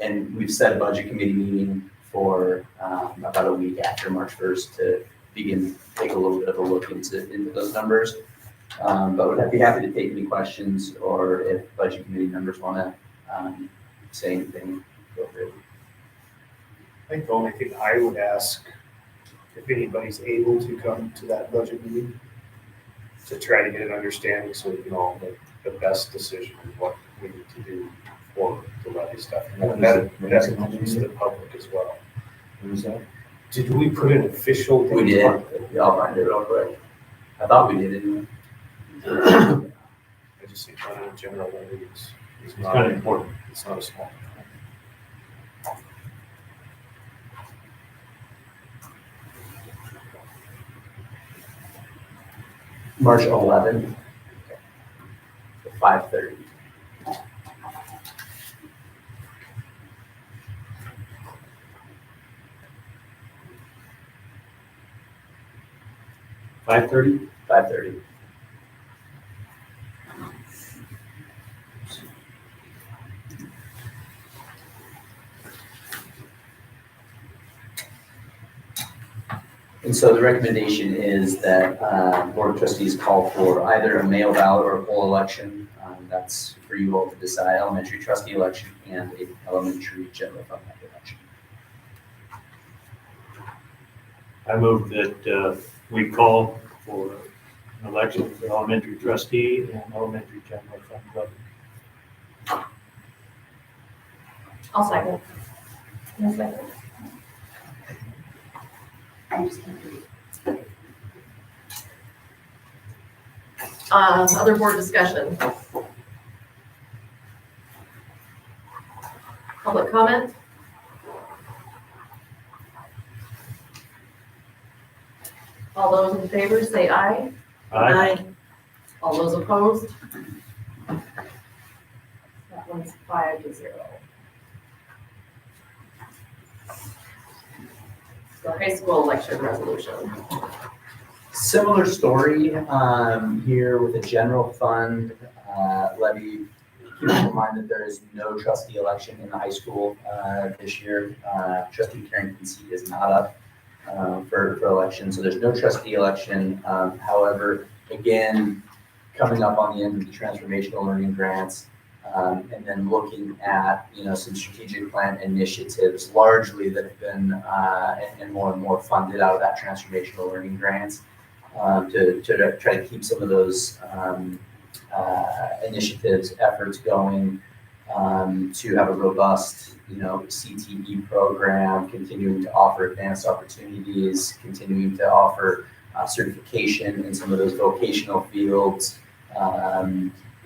And we've set a budget committee meeting for about a week after March 1st to begin take a little bit of a look into those numbers. But would be happy to take any questions, or if budget committee members want to say anything, feel free. I think the only thing I would ask, if anybody's able to come to that budget meeting, to try to get an understanding so we can all make the best decision of what we need to do for the levy stuff. And that includes the public as well. What was that? Did we put an official? We did. Yeah, I'll find it real quick. I thought we did anyway. I just think running a general levy is not kind of important. It's not a small. March 11th, 5:30. $5:30? 5:30. And so the recommendation is that Board of Trustees call for either a mail ballot or a poll election. That's for you all to decide, elementary trustee election and a elementary general fund election. I move that we call for an election for elementary trustee and elementary general fund government. I'll second. I'll second. Other board discussion? Public comment? All those in favor say aye. Aye. All those opposed? That one's 5-0. The high school election resolution. Similar story here with the general fund levy. Keep in mind that there is no trustee election in the high school this year. Trustee Carrington seat is not up for election, so there's no trustee election. However, again, coming up on the end of the transformational learning grants, and then looking at, some strategic plan initiatives largely that have been and more funded out of that transformational learning grants to try to keep some of those initiatives, efforts going to have a robust, CTE program, continuing to offer advanced opportunities, continuing to offer certification in some of those vocational fields,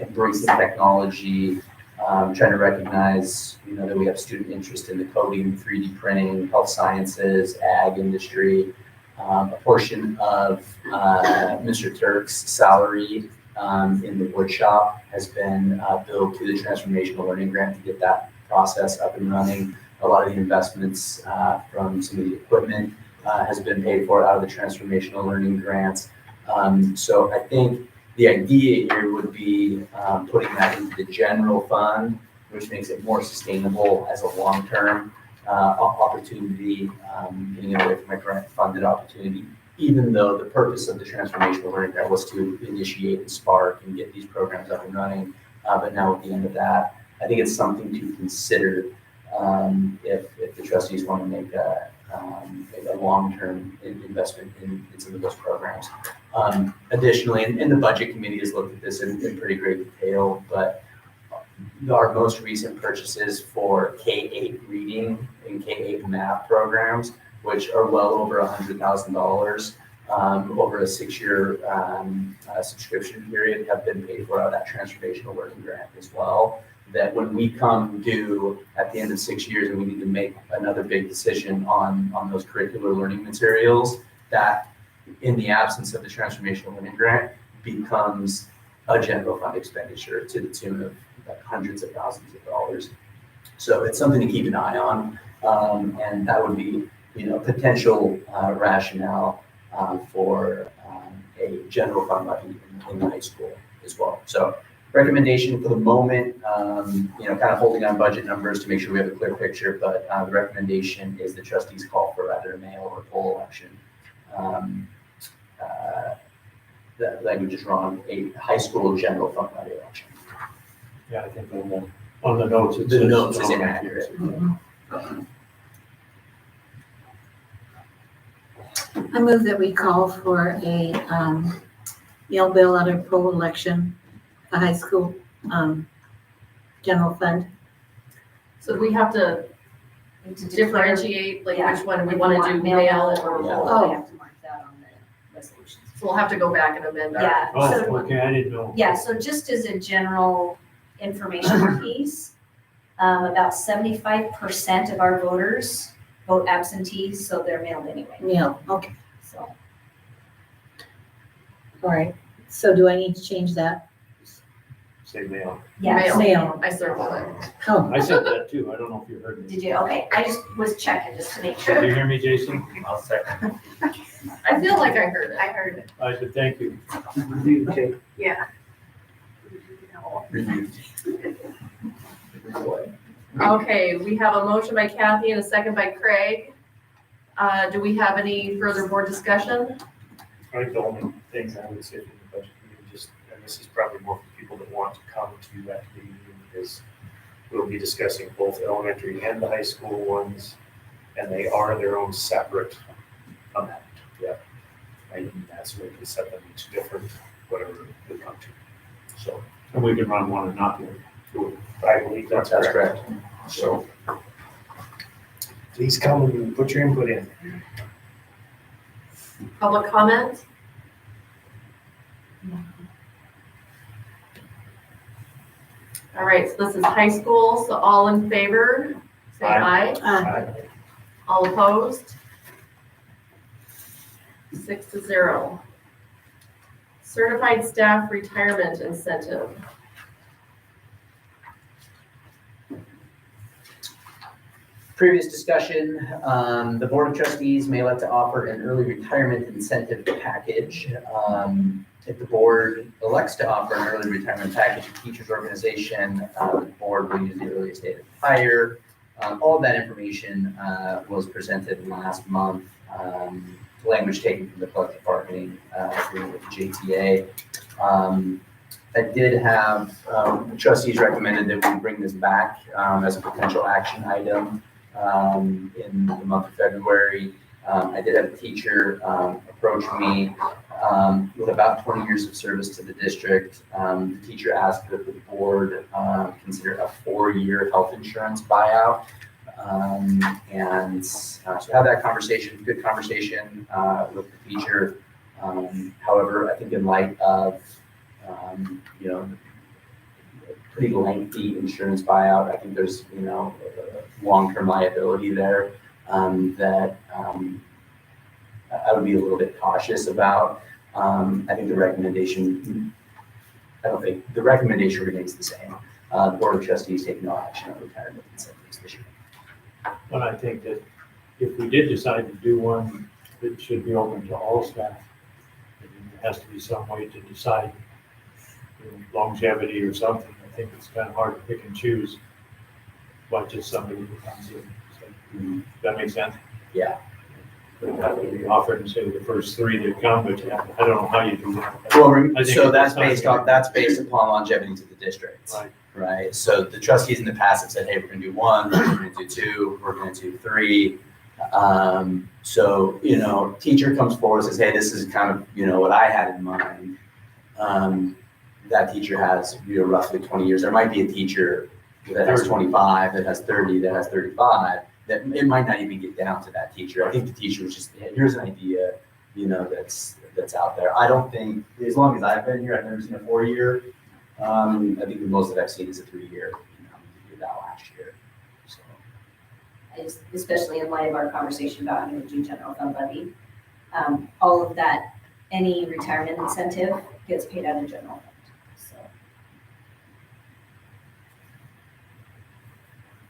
embracing technology, trying to recognize, that we have student interest in the coding, 3D printing, health sciences, ag industry. A portion of Mr. Turk's salary in the wood shop has been billed to the transformational learning grant to get that process up and running. A lot of the investments from some of the equipment has been paid for out of the transformational learning grants. So I think the idea here would be putting that into the general fund, which makes it more sustainable as a long-term opportunity, getting away from a grant funded opportunity, even though the purpose of the transformational learning grant was to initiate and spark and get these programs up and running. But now at the end of that, I think it's something to consider if the trustees want to make a long-term investment in some of those programs. Additionally, and the budget committee has looked at this in pretty great detail, but our most recent purchases for K-8 reading and K-8 math programs, which are well over $100,000 over a 6-year subscription period, have been paid for out of that transformational learning grant as well. That when we come due at the end of 6 years and we need to make another big decision on those curricular learning materials, that in the absence of the transformational learning grant becomes a general fund expenditure to the tune of like hundreds of thousands of dollars. So it's something to keep an eye on, and that would be, potential rationale for a general fund levy in the high school as well. So recommendation for the moment, kind of holding on budget numbers to make sure we have a clear picture, but the recommendation is the trustees call for either a mail or poll election. The language is wrong, a high school general fund levy election. Yeah, I think on the notes, it The says. notes is inaccurate. I move that we call for a mail ballot or poll election, a high school general fund. So do we have to differentiate, like which one we want to do, mail or Yeah. poll? Oh. We have to mark that on the resolution. So we'll have to go back and amend our. Yeah. Oh, okay, I didn't know. Yeah, so just as a general information piece, about 75% of our voters vote absentees, so they're mailed anyway, Mail, okay, so. all right. So do I need to change that? Say mail. Yeah, Mail. I circled it. Oh, I said that too. I don't know if you heard me. did you, okay, I just was checking just to make Did sure. you hear me, Jason? I'll second. I feel like I heard it. I heard it, I said, thank you. Okay. yeah. Okay, we have a motion by Kathy and a second by Craig. Do we have any further board discussion? I think the only thing I would say from the budget committee, just, and this is probably more for people that want to come to that meeting, is we'll be discussing both elementary and the high school ones, and they are their own separate amount. Yeah. And that's where we can set them each different, whatever we come to. So And we can run one and not do it. I believe that's correct. So please come and put your input in. Public comment? All right, so this is high school, so all in favor, say aye. All opposed? 6-0. Certified staff retirement incentive. Previous discussion, the Board of Trustees may like to offer an early retirement incentive package. If the board elects to offer an early retirement package to teachers organization, the board will use the earliest date of hire. All of that information was presented last month. Language taken from the collective bargaining agreement with the JTA. I did have, the trustees recommended that we bring this back as a potential action item in the month of February. I did have a teacher approach me with about 20 years of service to the district. The teacher asked that the board consider a 4-year health insurance buyout. So have that conversation, good conversation with the teacher. However, I think in light of, pretty lengthy insurance buyout, I think there's, long-term liability there that I would be a little bit cautious about. I think the recommendation remains the same. The Board of Trustees take no action on retirement incentives this year. But I think that if we did decide to do one, it should be open to all staff. And there has to be some way to decide longevity or something. I think it's kind of hard to pick and choose by just somebody who comes in. So, does that make sense? Yeah. But that would be offered and say the first 3 that come, but I don't know how you do that. Well, I think so it's that's based upon longevity to the district. Right. Right, so the trustees in the past have said, hey, we're gonna do 1, we're gonna do 2, we're gonna do 3. So, teacher comes forward and says, hey, this is kind of, what I had in mind. That teacher has, roughly 20 years. There might be a teacher that has 25, that has 30, that has 35, that it might not even get down to that teacher. I think the teacher was just, hey, here's an idea, that's out there. I don't think, as long as I've been here, I've never seen a 4-year. I think the most that I've seen is a 3-year, we did that last year. So. Especially in light of our conversation about having to do general fund levy. All of that, any retirement incentive gets paid out of general fund, so.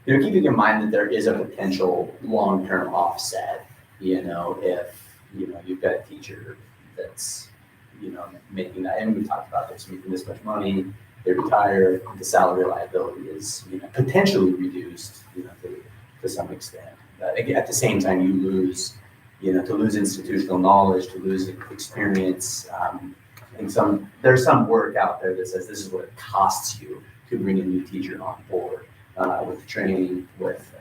Keeping in mind that there is a potential long-term offset, if, you've got a teacher that's, making that, and we talked about this, making this much money, they retire, the salary liability is, potentially reduced, to some extent. Again, at the same time, you lose, to lose institutional knowledge, to lose experience. And there's some work out there that says this is what it costs you to bring a new teacher on board, with training, with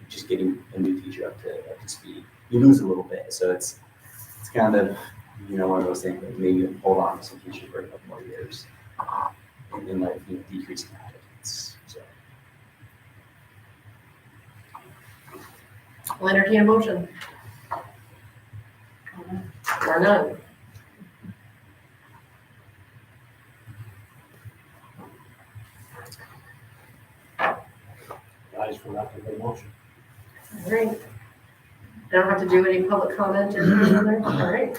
just getting a new teacher up to speed. You lose a little bit, so it's kind of, one of those things that maybe hold on to some teachers for a couple more years, and then decreasing applicants. So. I'll entertain a motion. Or none. Guys, for that to the motion. All right. I don't have to do any public comment or anything on there? All right.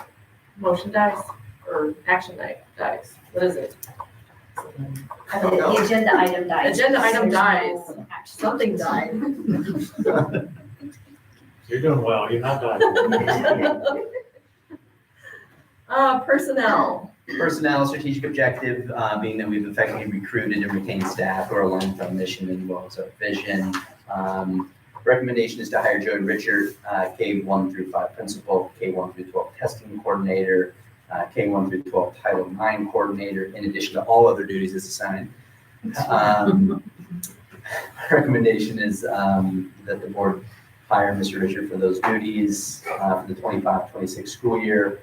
Motion dies, or action dies. What is it? I don't know. The agenda item dies. Agenda item There's dies. no action. Something died. You're doing well, you're not dying. Personnel. Personnel strategic objective, being that we've effectively recruited and retained staff who are aligned with our mission as well as our vision. Recommendation is to hire Joan Richard, K-1 through 5 principal, K-1 through 12 testing coordinator, K-1 through 12 Title IX coordinator, in addition to all other duties as assigned. Recommendation is that the board hire Mr. Richard for those duties for the 25-26 school year.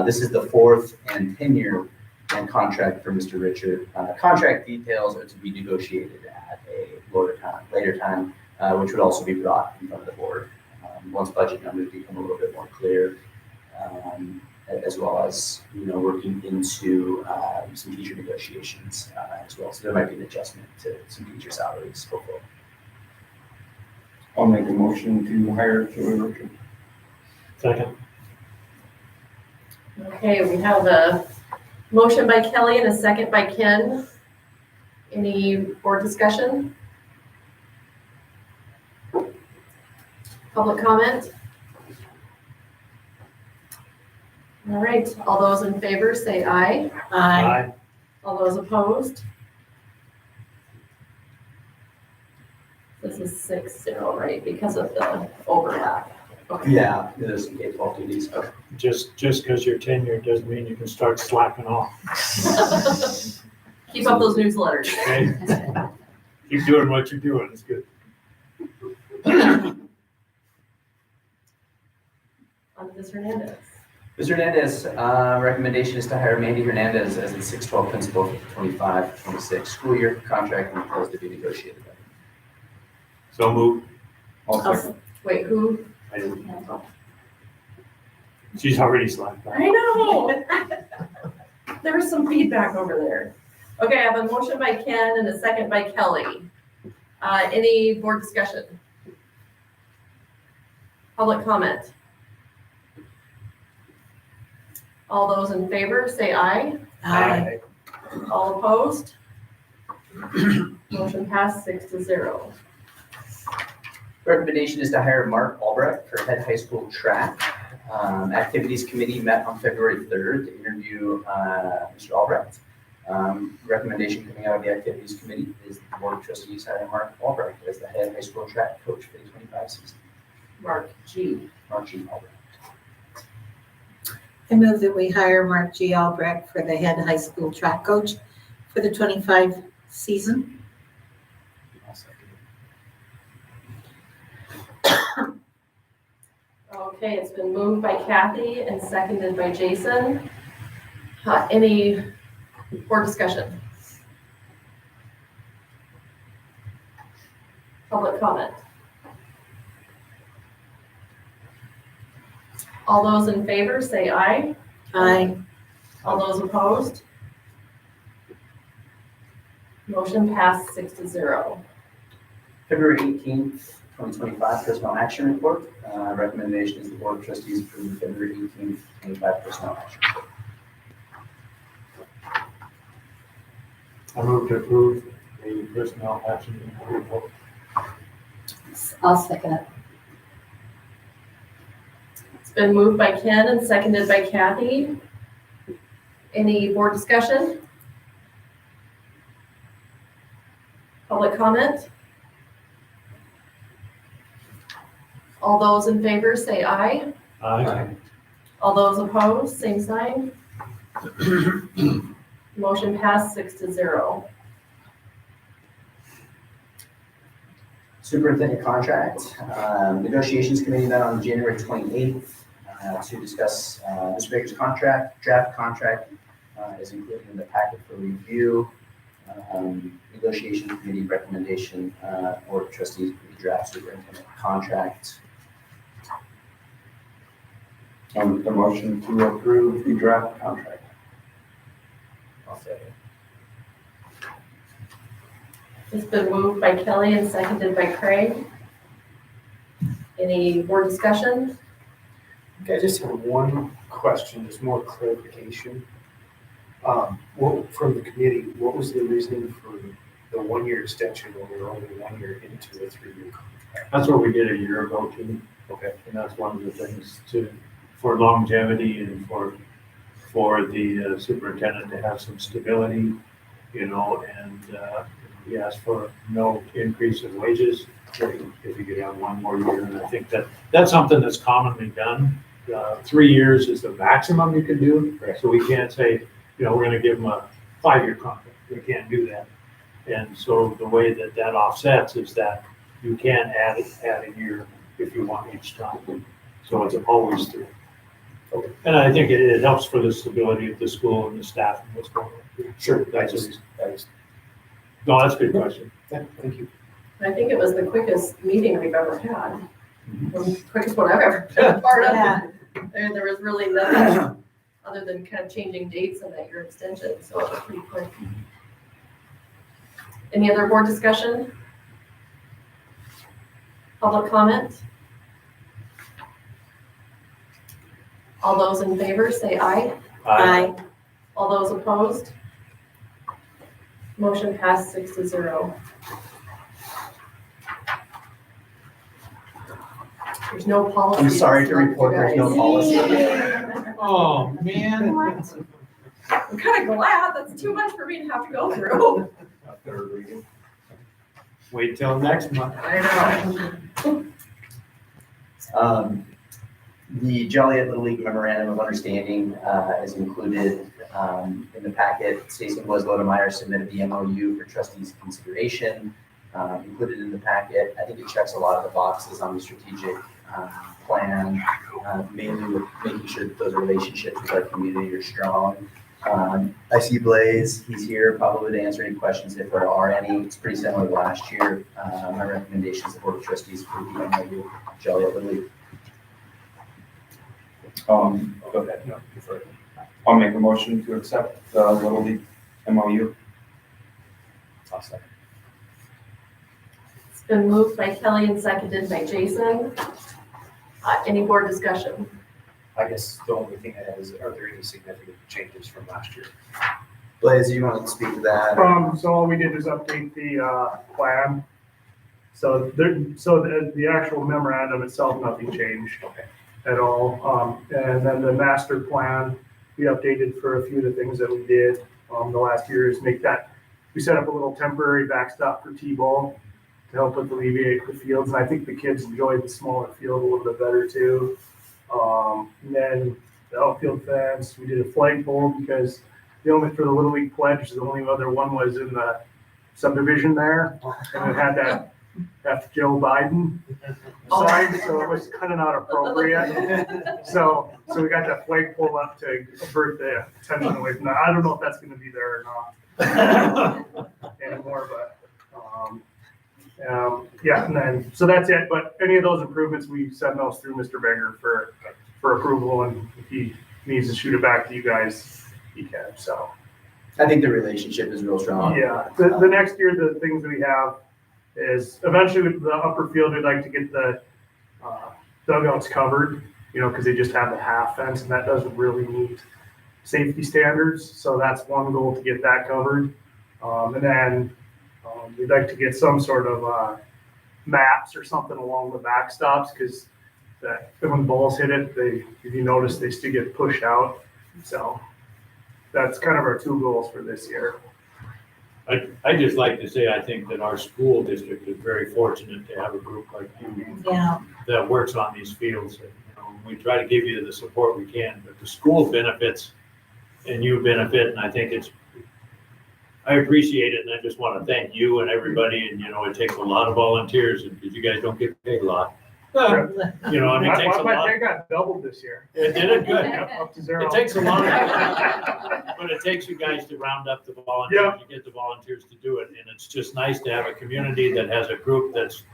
This is the 4th and 10-year and contract for Mr. Richard. Contract details are to be negotiated at a later time, which would also be brought in front of the board once budget numbers become a little bit more clear, as well as, working into some teacher negotiations as well. So there might be an adjustment to some teacher salaries hopefully. I'll make a motion to hire Joey Richard. Second. Okay, we have a motion by Kelly and a second by Ken. Any board discussion? Public comment? All right, all those in favor say aye. Aye. All those opposed? This is 6-0, right, because of the overlap. Okay. Yeah, there's some K-12 duties. Just because you're tenured doesn't mean you can start slacking off. Keep up those newsletters. Okay? Keep doing what you're doing, it's good. On to Ms. Hernandez. Ms. Hernandez, recommendation is to hire Mandy Hernandez as the 6-12 principal for the 25-26 school year. Contract and close to be negotiated. So move. Wait, who? I didn't. She's already slacked off. I know. There was some feedback over there. Okay, I have a motion by Ken and a second by Kelly. Any board discussion? Public comment? All those in favor, say aye. Aye. All opposed? Motion passed 6-0. Recommendation is to hire Mark Albrecht for head high school track. Activities committee met on February 3rd to interview Mr. Albrecht. Recommendation coming out of the activities committee is the board of trustees hire Mark Albrecht as the head high school track coach for the 25 season. Mark G. Albrecht. I move that we hire Mark G. Albrecht for the head high school track coach for the 25 season. Okay, it's been moved by Kathy and seconded by Jason. Any board discussion? Public comment? All those in favor say aye. Aye. All those opposed? Motion passed 6-0. February 18th, 2025 personnel action report. Recommendation is the board of trustees approve the February 18th, 25 personnel action report. I move to approve the personnel action report. I'll second it. It's been moved by Ken and seconded by Kathy. Any board discussion? Public comment? All those in favor say aye. Aye. All those opposed, same sign. Motion passed 6-0. Superintendent contract. Negotiations committee met on January 28th to discuss Mr. Baker's contract. Draft contract is included in the packet for review. Negotiation committee recommendation, board of trustees for the draft superintendent contract. I'll make the motion to approve the draft contract. I'll second. It's been moved by Kelly and seconded by Craig. Any board discussion? Okay, I just have one question, just more clarification. From the committee, what was the reasoning for the 1-year extension when we were only 1 year into a 3-year contract? That's what we did a year ago too. Okay. And that's one of the things for longevity and for the superintendent to have some stability, and we asked for no increase in wages. if you could have one more year. And I think that's something that's commonly done. 3 years is the maximum you can do. So we can't say, we're gonna give them a 5-year contract. We can't do that. And so the way that offsets is that you can add a year if you want each time. So it's always 3. And I think it helps for the stability of the school and the staff and what's going on. Sure. That's a reason. No, that's a good question. Yeah, thank you. I think it was the quickest meeting we've ever had. The quickest one I've ever been a part of. Yeah. There was really nothing other than kind of changing dates and that year extension, so it was pretty quick. Any other board discussion? Public comment? All those in favor, say aye. Aye. All those opposed? Motion passed 6-0. There's no policy. I'm sorry to report there's no policy. Oh, man. I'm kind of glad. That's too much for me to have to go through. Wait till next month. I know. The Joliet Little League Memorandum of Understanding is included in the packet. Stacy and Liz Lodemeyer submitted the MOU for trustees' consideration, included in the packet. I think it checks a lot of the boxes on the strategic plan, mainly with making sure that those relationships with our community are strong. I see Blaze, he's here probably to answer any questions if there are any. It's pretty similar to last year. My recommendation is the Board of Trustees for the MOU, Joliet Little League. Go ahead. No, prefer. I'll make a motion to accept the Little League MOU. Awesome. It's been moved by Kelly and seconded by Jason. Any board discussion? I guess the only thing I have is, are there any significant changes from last year? Blaze, do you want to speak to that? So all we did is update the plan. So the actual memorandum itself, nothing changed at all. And then the master plan, we updated for a few of the things that we did the last year is make that, we set up a little temporary backstop for T-ball to help with alleviate the fields. And I think the kids enjoyed the smaller field a little bit better too. And then the outfield fence, we did a flagpole because the only, for the Little League pledge, the only other one was in the subdivision there. And it had that Joe Biden sign, so it was kind of not appropriate. So we got that flagpole up to avert the attention away from that. I don't know if that's gonna be there or not anymore, but, yeah, and then, so that's it. But any of those improvements, we send those through Mr. Beggar for approval, and if he needs to shoot it back to you guys, he can, so. I think the relationship is real strong. Yeah, the next year, the things we have is eventually with the upper field, we'd like to get the dugouts covered, because they just have the half fence and that doesn't really meet safety standards. So that's one goal, to get that covered. And then we'd like to get some sort of maps or something along the backstops, because when balls hit it, if you notice, they still get pushed out. So that's kind of our two goals for this year. I just like to say, I think that our school district is very fortunate to have a group like you that works on these fields. And, we try to give you the support we can, but the school benefits and you benefit, and I think I appreciate it, and I just want to thank you and everybody. And, it takes a lot of volunteers, and because you guys don't get paid a lot. And it takes a My lot. pay got doubled this year. It did it good. Up to 0. It takes a lot, but it takes you guys to round up the volunteers, to get the volunteers to do it. And it's just nice to have a community that has a group that's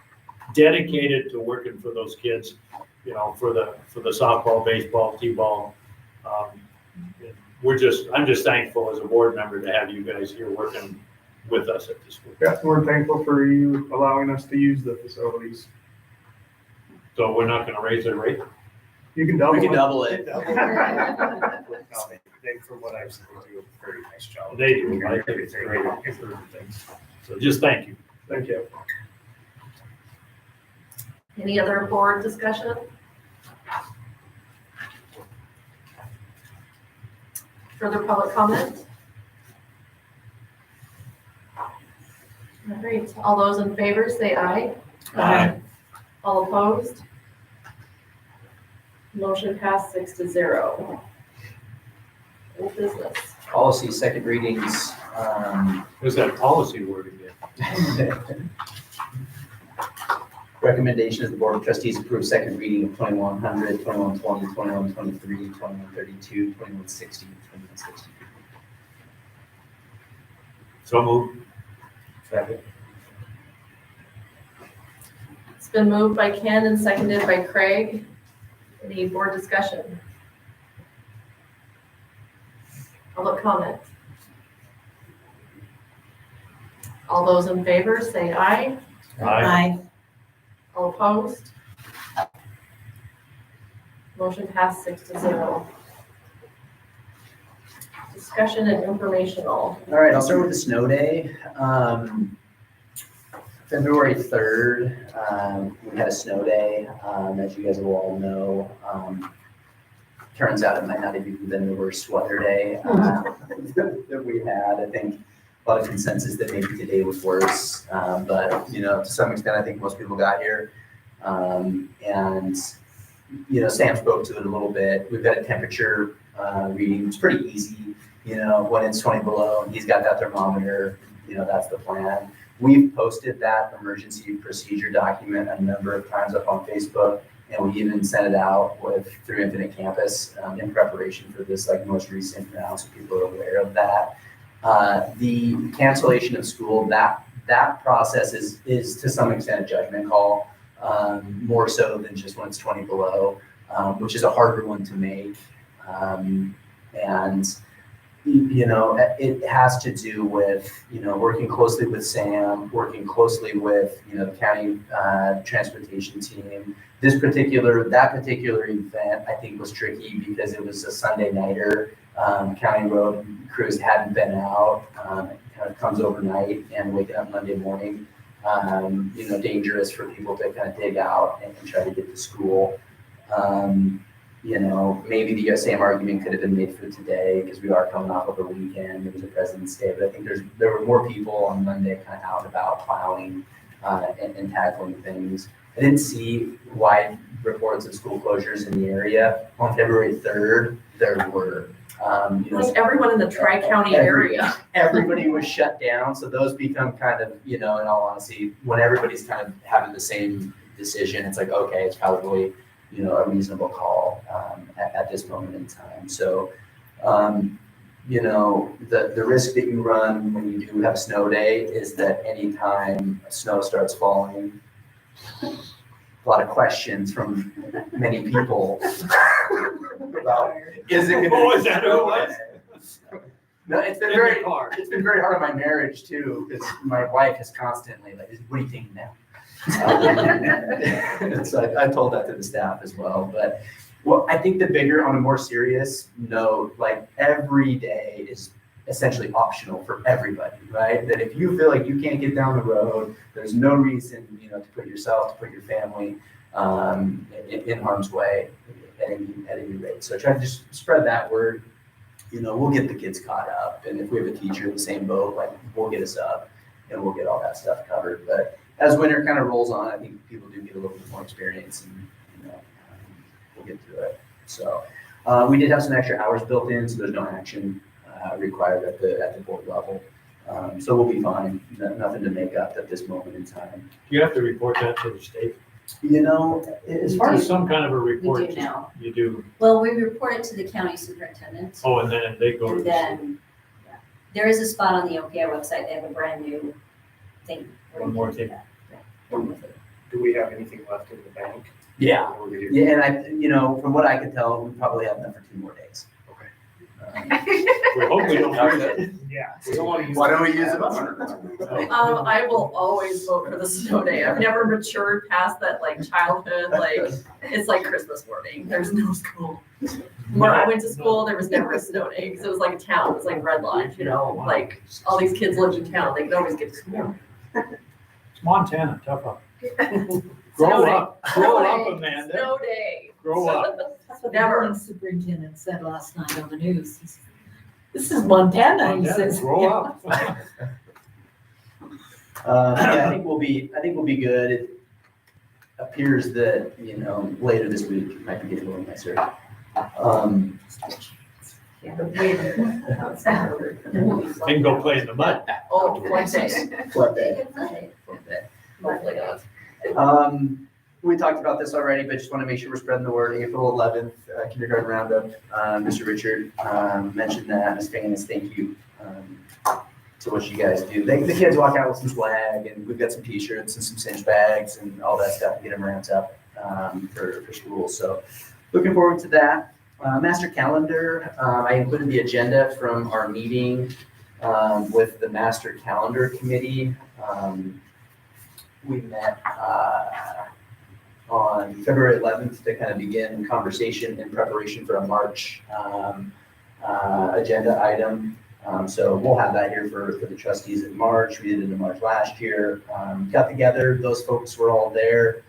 dedicated to working for those kids, for the softball, baseball, t-ball. I'm just thankful as a board member to have you guys here working with us at the school. Yeah, we're thankful for you allowing us to use the facilities. So we're not gonna raise their rate? You can double it. We can double it. They, from what I've seen, do a very nice job. They do. I think it's great. Things. So just thank you. Thank you. Any other board discussion? Further public comment? All right, all those in favor say aye. Aye. All opposed? Motion passed 6-0. Old business. Policy, second readings. There's that policy word again. Recommendation of the Board of Trustees approve second reading of 2100, 2120, 2123, 2132, 2160, 2160. So moved. Second. It's been moved by Ken and seconded by Craig. Any board discussion? Public comment? All those in favor say aye. Aye. All opposed? Motion passed 6-0. Discussion and informational. All right, I'll start with the snow day. February 3rd, we had a snow day, as you guys will all know. Turns out it might not have even been the worst weather day that we had. I think a lot of consensus that maybe today was worse, but to some extent, I think most people got here. And Sam spoke to it a little bit. We've got a temperature reading. It's pretty easy, when it's 20 below, and he's got that thermometer, that's the plan. We've posted that emergency procedure document a number of times up on Facebook, and we even sent it out through Infinite Campus in preparation for this most recent round, so people are aware of that. The cancellation of school, that process is to some extent a judgment call, more so than just when it's 20 below, which is a harder one to make. And it has to do with, working closely with Sam, working closely with, the county transportation team. That particular event, I think, was tricky because it was a Sunday nighter. County road crews hadn't been out. It kind of comes overnight and waking up Monday morning. Dangerous for people to kind of dig out and try to get to school. Maybe the USAM argument could have been made for today because we are coming off of a weekend. It was a President's Day, but I think there were more people on Monday kind of out and about plowing and tackling things. I didn't see wide reports of school closures in the area. On February 3rd, there were. Like everyone in the Tri-County area. Everybody was shut down, so those become kind of, in all honesty, when everybody's kind of having the same decision, it's like, okay, it's probably, a reasonable call at this moment in time. So, the risk that you run when you do have a snow day is that anytime snow starts falling, a lot of questions from many people about, is it going to? Oh, is that who it was? No, it's been very hard. It's been very hard on my marriage too, because my wife is constantly like, "What are you thinking now?" So I told that to the staff as well. But I think on a more serious note, every day is essentially optional for everybody, right? That if you feel like you can't get down the road, there's no reason, to put yourself, to put your family in harm's way at any rate. So try to just spread that word. We'll get the kids caught up, and if we have a teacher in the same boat, we'll get us up, and we'll get all that stuff covered. But as winter kind of rolls on, I think people do get a little bit more experience, and we'll get through it. So we did have some extra hours built in, so there's no action required at the board level. So we'll be fine. Nothing to make up at this moment in time. You have to report that to the state. As far as some kind of a report. We do now. You do. Well, we report it to the county superintendent. Oh, and then they go to And the state. then, there is a spot on the OPI website, they have a brand new thing. One more thing. Do we have anything left in the bank? Yeah. Or we do? Yeah, and from what I could tell, we probably have enough for 2 more days. We hope we don't have that. Yeah. We don't want to use. Why don't we use it? I will always vote for the snow day. I've never matured past that childhood, it's like Christmas morning. There's no school. When I went to school, there was never a snow day because it was like a town. It was like Red Lodge, all these kids lived in town. They could always get to school. It's Montana, tough up. Snow Grow day. up, Amanda. Snow day. Grow up. That's what the Never. building superintendent said last night on the news. He said, "This is Montana," he says. Grow up. I think we'll be good. appears that, later this week it might be getting a little nicer. Can go play in the mud. Oh, one day. Flood day. Hopefully not. We talked about this already, but just want to make sure we're spreading the word. April 11th, kindergarten roundup. Mr. Richard mentioned that. Ms. Fannis, thank you to what you guys do. The kids walk out with some swag, and we've got some T-shirts and some cinch bags and all that stuff to get them ramped up for school. So looking forward to that. Master calendar, I included the agenda from our meeting with the master calendar committee. We met on February 11th to kind of begin conversation in preparation for a March agenda item. So we'll have that here for the trustees in March. We did it in March last year. Got together, those folks were all there,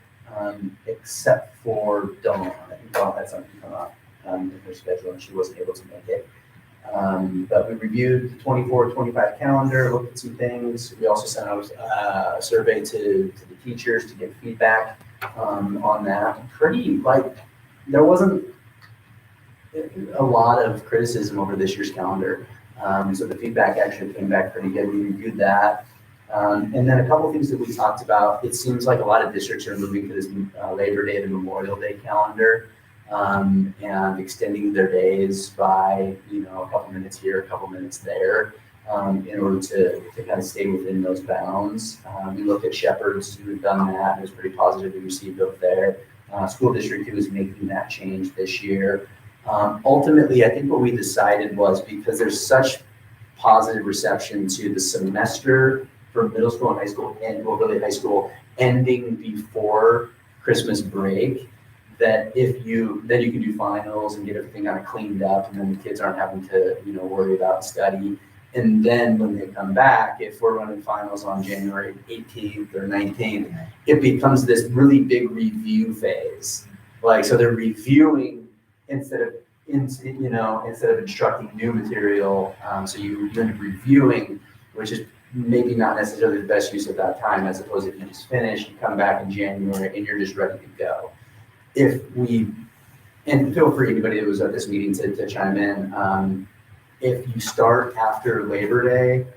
except for Dawn. I think Dawn had something come up in her schedule and she wasn't able to make it. But we reviewed the 24-25 calendar, looked at some things. We also sent out a survey to the teachers to get feedback on that. There wasn't a lot of criticism over this year's calendar. So the feedback actually came back pretty good. We reviewed that. And then a couple of things that we talked about. It seems like a lot of districts are moving to this Labor Day to Memorial Day calendar. And extending their days by, a couple minutes here, a couple minutes there, in order to kind of stay within those bounds. We looked at Shepherds who've done that. It was pretty positively received over there. School district who is making that change this year. Ultimately, I think what we decided was because there's such positive reception to the semester for middle school and high school, and really high school ending before Christmas break, that then you can do finals and get everything kind of cleaned up, and then the kids aren't having to, worry about study. And then when they come back, if we're running finals on January 18th or 19th, it becomes this really big review phase. So they're reviewing instead of instructing new material. So you're reviewing, which is maybe not necessarily the best use of that time, as opposed to if you just finish, you come back in January and you're just ready to go. And feel free, anybody that was at this meeting to chime in, if you start after Labor Day,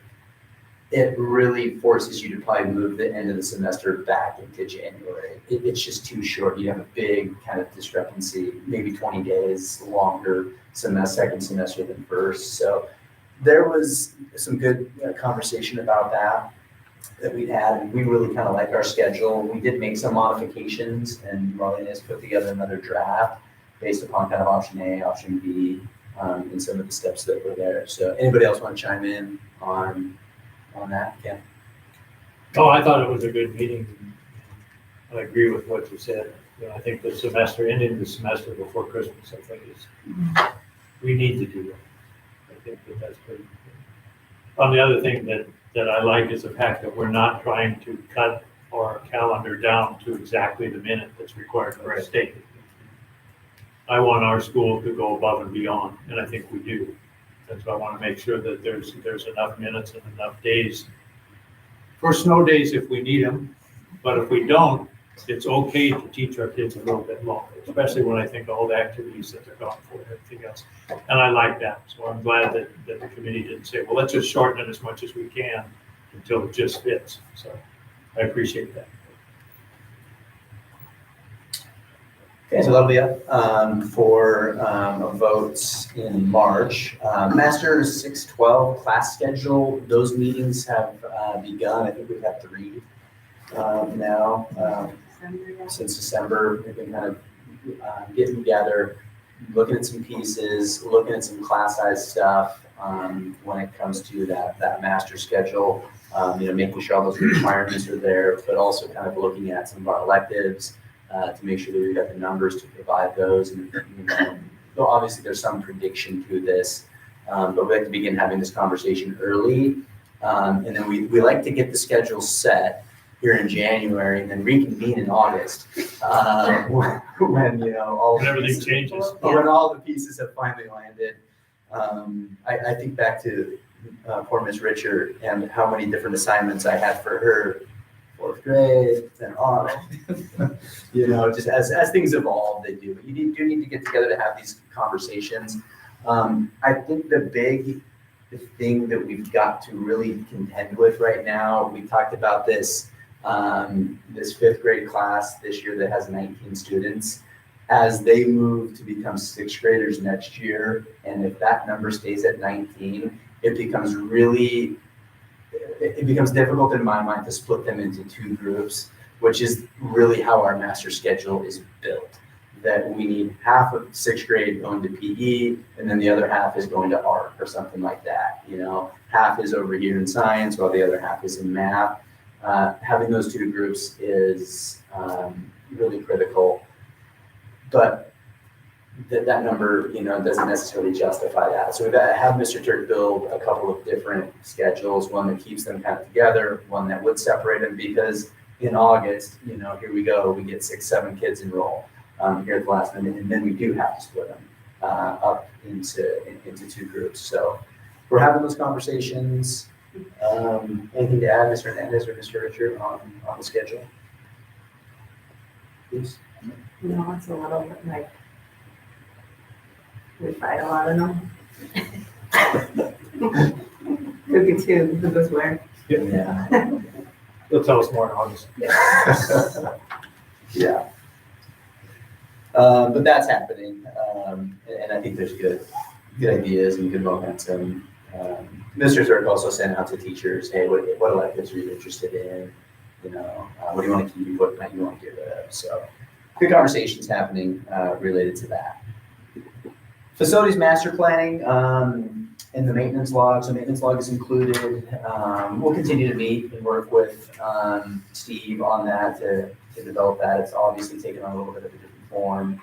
it really forces you to probably move the end of the semester back into January. It's just too short. You have a big kind of discrepancy, maybe 20 days longer second semester than first. So there was some good conversation about that we'd had, and we really kind of like our schedule. We did make some modifications, and Marlene has put together another draft based upon kind of option A, option B, and some of the steps that were there. So anybody else want to chime in on that? Yeah. Oh, I thought it was a good meeting. I agree with what you said. I think the semester, ending the semester before Christmas, I think we need to do that. I think that's pretty good. The other thing that I like is the fact that we're not trying to cut our calendar down to exactly the minute that's required by the state. I want our school to go above and beyond, and I think we do. And so I want to make sure that there's enough minutes and enough days for snow days if we need them. But if we don't, it's okay to teach our kids a little bit longer, especially when I think of all the activities that they're going for and everything else. And I like that. So I'm glad that the committee didn't say, well, let's just shorten it as much as we can until it just fits. So I appreciate that. Okay, so that'll be up for votes in March. Master 612 class schedule, those meetings have begun. I think we've had 3 now since December. We've been kind of getting together, looking at some pieces, looking at some class size stuff when it comes to that master schedule, making sure all those requirements are there, but also kind of looking at some of our electives, to make sure that we've got the numbers to provide those. And so obviously there's some prediction to this, but we like to begin having this conversation early. And then we like to get the schedule set here in January and then reconvene in August, when all when everything changes. When all the pieces have finally landed. I think back to poor Miss Richard and how many different assignments I had for her fourth grade, then on. You know, just as things evolve, they do. But you do need to get together to have these conversations. I think the big thing that we've got to really contend with right now, we talked about this, this fifth grade class this year that has 19 students. As they move to become sixth graders next year, and if that number stays at 19, it becomes difficult in my mind to split them into two groups, which is really how our master schedule is built. That we need half of sixth grade going to PE, and then the other half is going to art or something like that. You know, half is over here in science, while the other half is in math. Having those two groups is really critical, but that number, you know, doesn't necessarily justify that. So we've had Mr. Turk build a couple of different schedules, one that keeps them kind of together, one that would separate them, because in August, you know, here we go, we get 6, 7 kids enroll. Here at the last minute, and then we do have to split them up into two groups. So we're having those conversations. Anything to add, Mr. Hernandez or Mr. Richard, on the schedule? Please. No, it's a little bit like, we fight a lot of them. Look at two, who goes where? Yeah. They'll tell us more in August. Yeah. But that's happening, and I think there's good ideas and good momentum. Mr. Turk also sent out to teachers, hey, what electives are you interested in? You know, what do you want to keep? What might you want to get rid of? So good conversations happening related to that. Facilities master planning and the maintenance log. So maintenance log is included. We'll continue to meet and work with Steve on that to develop that. It's obviously taken on a little bit of a different form.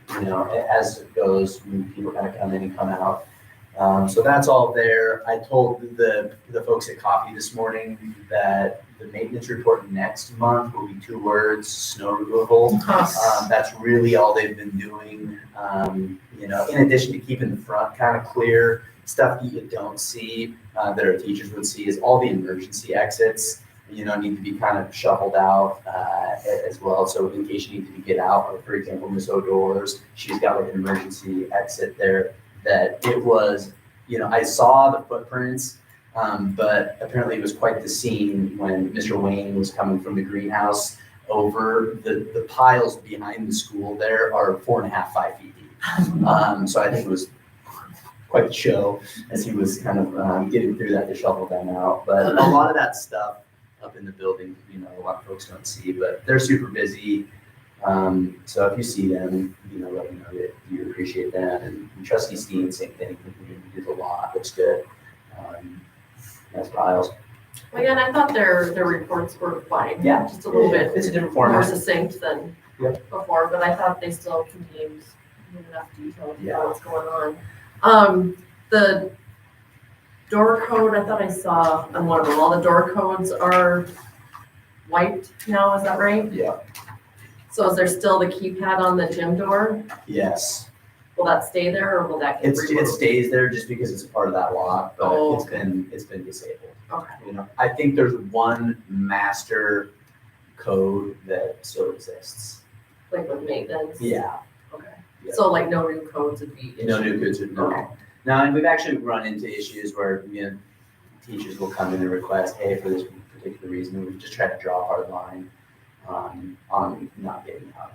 You know, as it goes, people kind of come in and come out. So that's all there. I told the folks at Coffee this morning that the maintenance report next month will be 2 words: snow removal. That's really all they've been doing. You know, in addition to keeping the front kind of clear, stuff that you don't see that our teachers would see is all the emergency exits, you know, need to be kind of shuffled out as well. So in case you need to get out, or for example, Miss O'Doors, she's got like an emergency exit there that it was, you know, I saw the footprints, but apparently it was quite the scene when Mr. Wayne was coming from the greenhouse over the piles behind the school there are 4.5, 5 feet deep. So I think it was quite the show as he was kind of getting through that to shovel them out. But a lot of that stuff up in the building, you know, a lot of folks don't see, but they're super busy. So if you see them, you know, let me know that you appreciate that. And Trustee Steen, same thing, he did a lot, looks good. That's Piles. Well, again, I thought their reports were fine. Yeah. Just a little bit It's a different more format. succinct than before, but I thought they still contained enough detail to know what's going on. The door code, I thought I saw on one of them, all the door codes are wiped now, is that right? Yeah. So is there still the keypad on the gym door? Yes. Will that stay there or will that get It removed? stays there just because it's a part of that lock, but Oh, it's been disabled. Okay. You know, I think there's one master code that still exists. Like with maintenance? Yeah. Okay. Yeah. So like no new codes would be No issued? new codes, no. Okay. Now, and we've actually run into issues where, you know, teachers will come in and request, hey, for this particular reason, we just try to draw a hard line on not getting out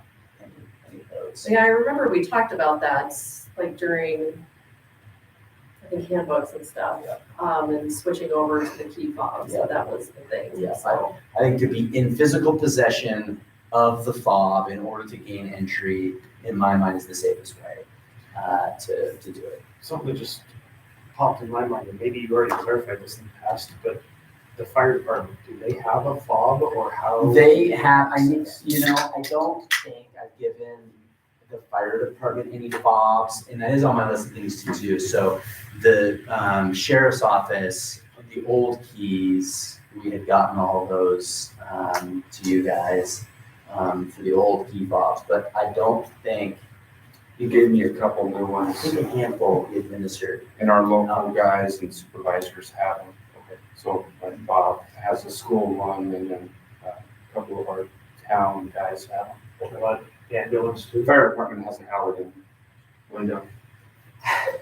any codes. Yeah, I remember we talked about that, like during, I think handbooks and stuff, and switching over to the key fob, so that was the thing. Yeah, So, I think to be in physical possession of the fob in order to gain entry, in my mind, is the safest way to do it. Something that just popped in my mind, and maybe you already clarified this in the past, but the fire department, do they have a fob or how? They have, I mean, you know, I don't think I've given the fire department any fobs, and that is on my list of things to do. So the sheriff's office, the old keys, we had gotten all of those to you guys for the old key fobs, but I don't think. You gave me a couple new ones. I think a handful we administered. And our local guys and supervisors have them. Okay. So like Bob has a school one and then a couple of our town guys have them. What, ambulance The too? fire department has an Allergan window.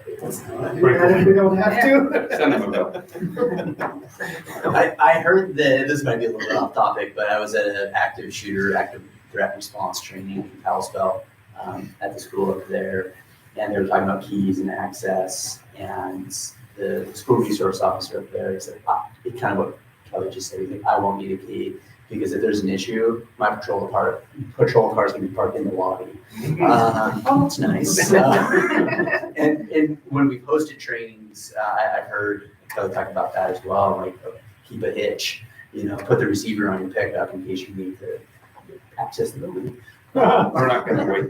We don't have to. Send them a bill. I heard that, this might be a little bit off topic, but I was at an active threat response training in Kalispell, at the school up there. And they were talking about keys and access, and the school resource officer up there said, it kind of what Kelly just said, he's like, I won't need a key, because if there's an issue, my patrol cars can be parked in the lobby. Oh, that's nice. And when we hosted trainings, I heard Kelly talk about that as well, like keep a hitch, put the receiver on your pickup in case you need to access the building. We're not gonna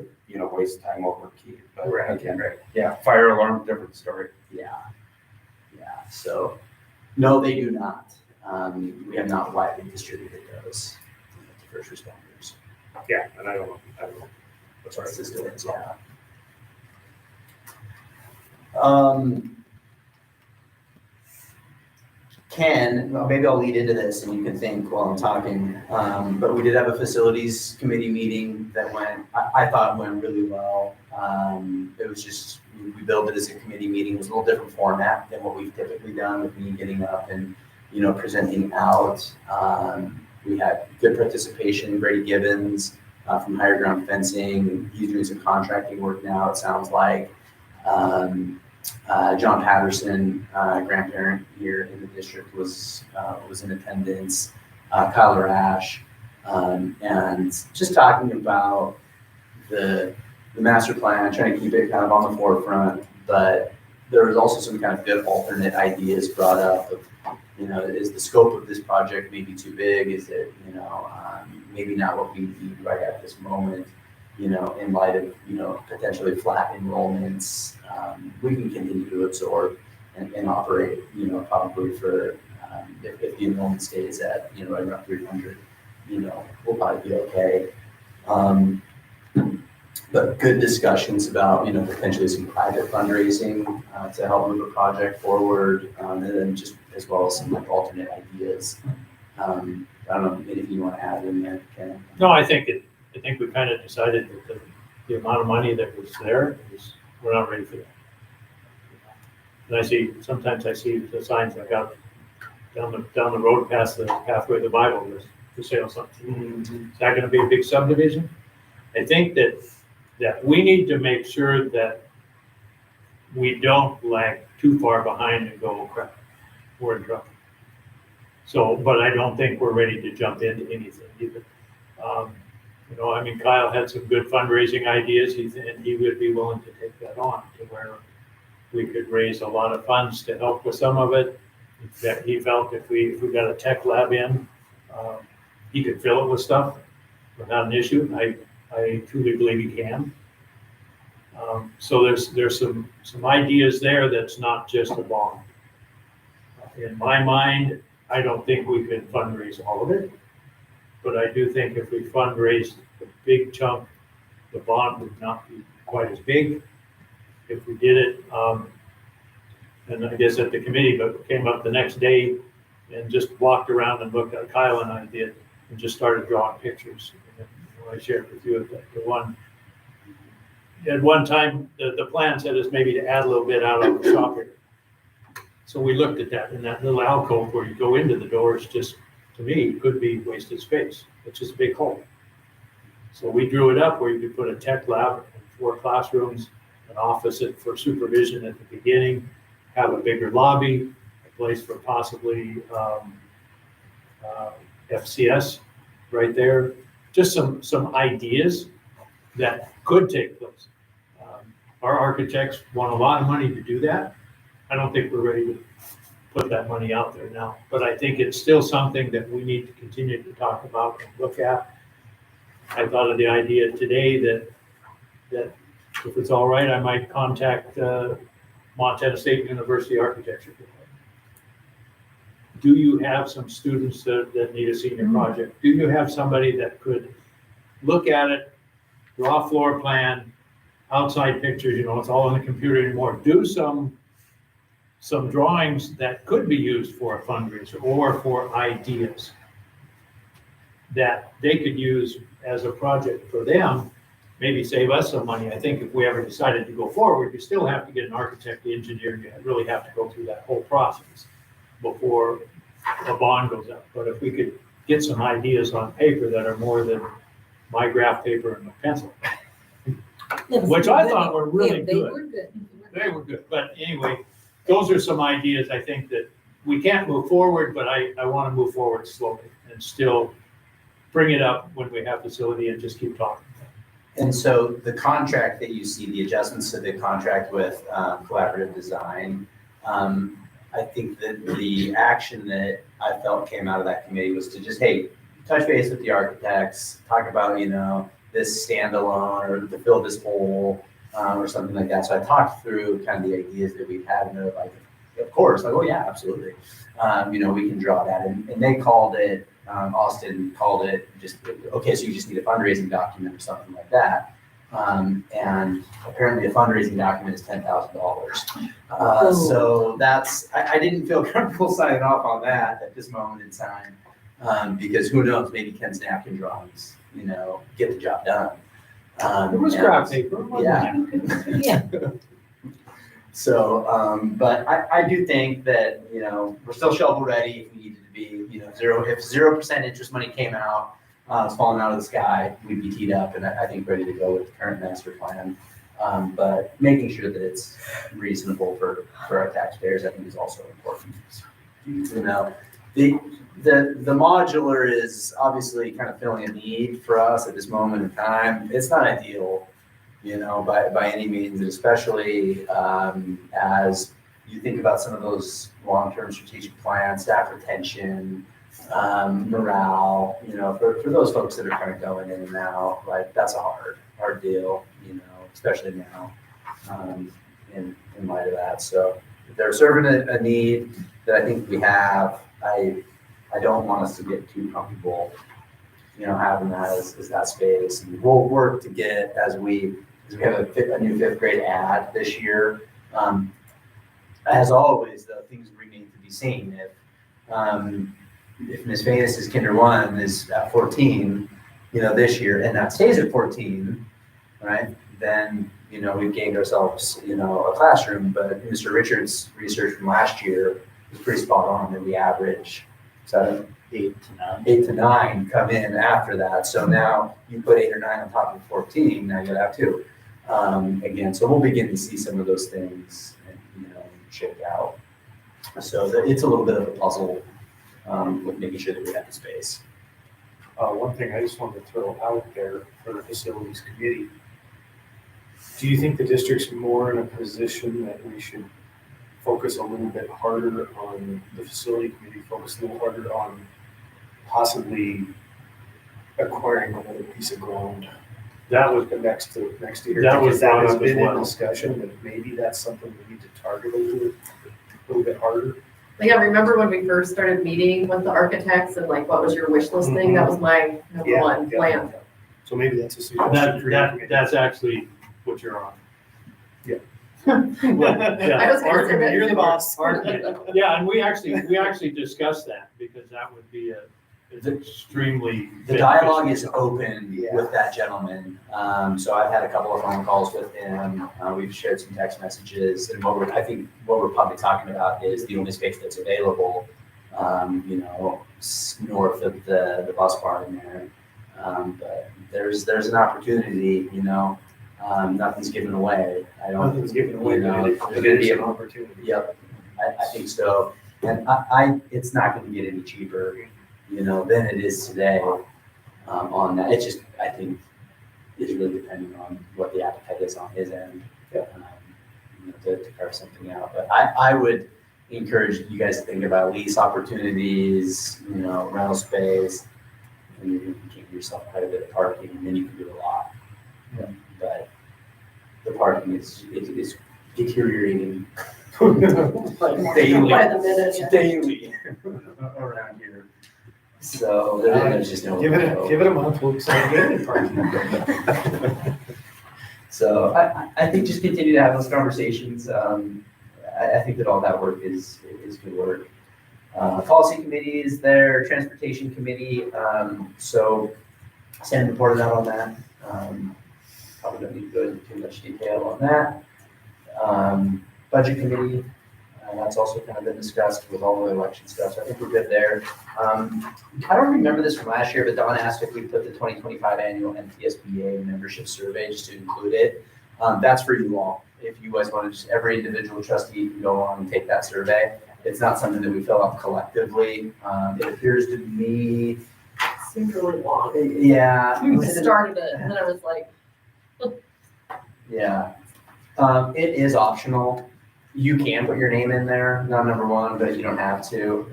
waste time over a key, but again, yeah, fire alarm, different story. Yeah. So, no, they do not. We have not widely distributed those to first responders. Yeah, and I don't know. That's right. Assistants, yeah. Ken, well, maybe I'll lead into this and you can think while I'm talking. But we did have a facilities committee meeting that I thought went really well. It was just, we built it as a committee meeting. It was a little different format than what we've typically done with me getting up and, presenting out. We had good participation, Brady Gibbons from Higher Ground Fencing. He's doing some contracting work now, it sounds like. John Patterson, grandparent here in the district, was in attendance. Kyle Rash, and just talking about the master plan, trying to keep it kind of on the forefront. But there was also some kind of good alternate ideas brought up of, is the scope of this project maybe too big? Is it, maybe not what we need right at this moment? In light of, potentially flat enrollments, we can continue to absorb and operate, probably for, if the enrollment stays at, around 300, we'll probably be okay. But good discussions about, potentially some private fundraising to help move a project forward, and then just as well as some alternate ideas. I don't know, anything you want to add in there, Ken? No, I think we kind of decided that the amount of money that was there we're not ready for that. And sometimes I see the signs like out down the road past the Pathway of the Bible, there's for sale something. Is that going to be a big subdivision? I think that we need to make sure that we don't lag too far behind and go, oh, crap, we're in trouble. So, but I don't think we're ready to jump into anything either. Kyle had some good fundraising ideas, and he would be willing to take that on to where we could raise a lot of funds to help with some of it. That he felt if we got a tech lab in, he could fill it with stuff without an issue. I truly believe he can. So there's some ideas there that's not just a bond. In my mind, I don't think we can fundraise all of it, but I do think if we fundraise a big chunk, the bond would not be quite as big. If we did it, and I guess at the committee, but came up the next day and just walked around and looked at, Kyle and I did, and just started drawing pictures. And I shared with you the one. At one time, the plan said is maybe to add a little bit out of the shop area. So we looked at that, and that little alcove where you go into the doors, just to me, could be wasted space. It's just a big hole. So we drew it up where you could put a tech lab and 4 classrooms, an office for supervision at the beginning, have a bigger lobby, a place for possibly FCS right there. Just some ideas that could take place. Our architects want a lot of money to do that. I don't think we're ready to put that money out there now, but I think it's still something that we need to continue to talk about and look at. I thought of the idea today that if it's all right, I might contact Montana State University Architecture. Do you have some students that need a senior project? Do you have somebody that could look at it, draw a floor plan, outside pictures, it's all on the computer anymore. Do some some drawings that could be used for a fundraiser or for ideas that they could use as a project for them, maybe save us some money. I think if we ever decided to go forward, you still have to get an architect, engineer, you really have to go through that whole process before a bond goes up. But if we could get some ideas on paper that are more than my graph paper and a pencil, which I thought were really They good. were good. They were good, but anyway, those are some ideas I think that we can't move forward, but I want to move forward slowly and still bring it up when we have facility and just keep talking. And so the contract that you see, the adjustments to the contract with Collaborative Design, I think that the action that I felt came out of that committee was to just, hey, touch base with the architects, talk about, this standalone or to fill this hole or something like that. So I talked through kind of the ideas that we had, and they're like, of course, like, oh yeah, absolutely. We can draw that. And they called it, Austin called it just, okay, so you just need a fundraising document or something like that. And apparently a fundraising document is $10,000. So I didn't feel comfortable signing off on that at this moment in time. Because who knows, maybe Ken's napkin drawings, get the job done. It was graph paper. wasn't it? Yeah. So, but I do think that, we're still shovel ready if we needed to be, if 0% interest money came out, it's falling out of the sky, we'd be teed up and I think ready to go with the current master plan. But making sure that it's reasonable for our taxpayers, I think is also important. The modular is obviously kind of filling a need for us at this moment in time. It's not ideal, by any means, and especially as you think about some of those long-term strategic plans, staff retention, morale, for those folks that are kind of going in and out, like that's a hard deal, especially now, in light of that. So if they're serving a need that I think we have, I don't want us to get too comfortable, having that as that space. And we'll work to get, as we have a new 5th grade ad this year. As always, though, things remain to be seen. If Ms. Venus's Kinder 1 is at 14, this year, and that stays at 14, right? Then, we've gained ourselves, a classroom. But Mr. Richards' research from last year was pretty spot on, and we average 8 to 9 come in after that. So now you put 8 or 9 on top of 14, now you'll have 2. Again, so we'll begin to see some of those things, shake out. So it's a little bit of a puzzle with making sure that we have the space. One thing I just wanted to throw out there for the facilities committee. Do you think the district's more in a position that we should focus a little bit harder on the facility committee, focus a little harder on possibly acquiring another piece of ground? That was next year. That was Because that brought has up as been in well. discussion, that maybe that's something we need to target a little bit harder. Yeah, remember when we first started meeting with the architects and like, what was your wish list thing? That was my number one plan. So maybe that's a suggestion for your committee. That's actually what you're on. Yeah. Well, yeah, I was gonna say that. You're the boss. Yeah, and we actually discussed that because that would be an extremely. The dialogue is open with that gentleman. So I've had a couple of phone calls with him. We've shared some text messages, and I think what we're probably talking about is the only space that's available, north of the bus barn there. But there's an opportunity, nothing's given away. Nothing's given away, but There's it gonna is be an a opportunity. Yep, I think so. And it's not gonna get any cheaper, than it is today, on that. It's just, I think, it's really depending on what the appetite is on his end, to carve something out. But I would encourage you guys to think about lease opportunities, rental space, and you can give yourself quite a bit of parking, and then you can do a lot. But the parking is deteriorating daily, By the minute, yeah. daily around here. So there's just no. Give it a month, we'll start getting parking. So I think just continue to have those conversations I think that all that work is good work. Policy committee is there, transportation committee, so Sam reported out on that. Probably don't need to go into too much detail on that. Budget committee, that's also kind of been discussed with all the election stuff, so I think we're good there. I don't remember this from last year, but Don asked if we put the 2025 annual MTSBA membership survey just to include it. That's for you all. If you guys want to, just every individual trustee can go on and take that survey. It's not something that we fill out collectively. It appears to me, Seemed really long. yeah. I started it and then I was like, Yeah. It is optional. You can put your name in there, not number one, but you don't have to.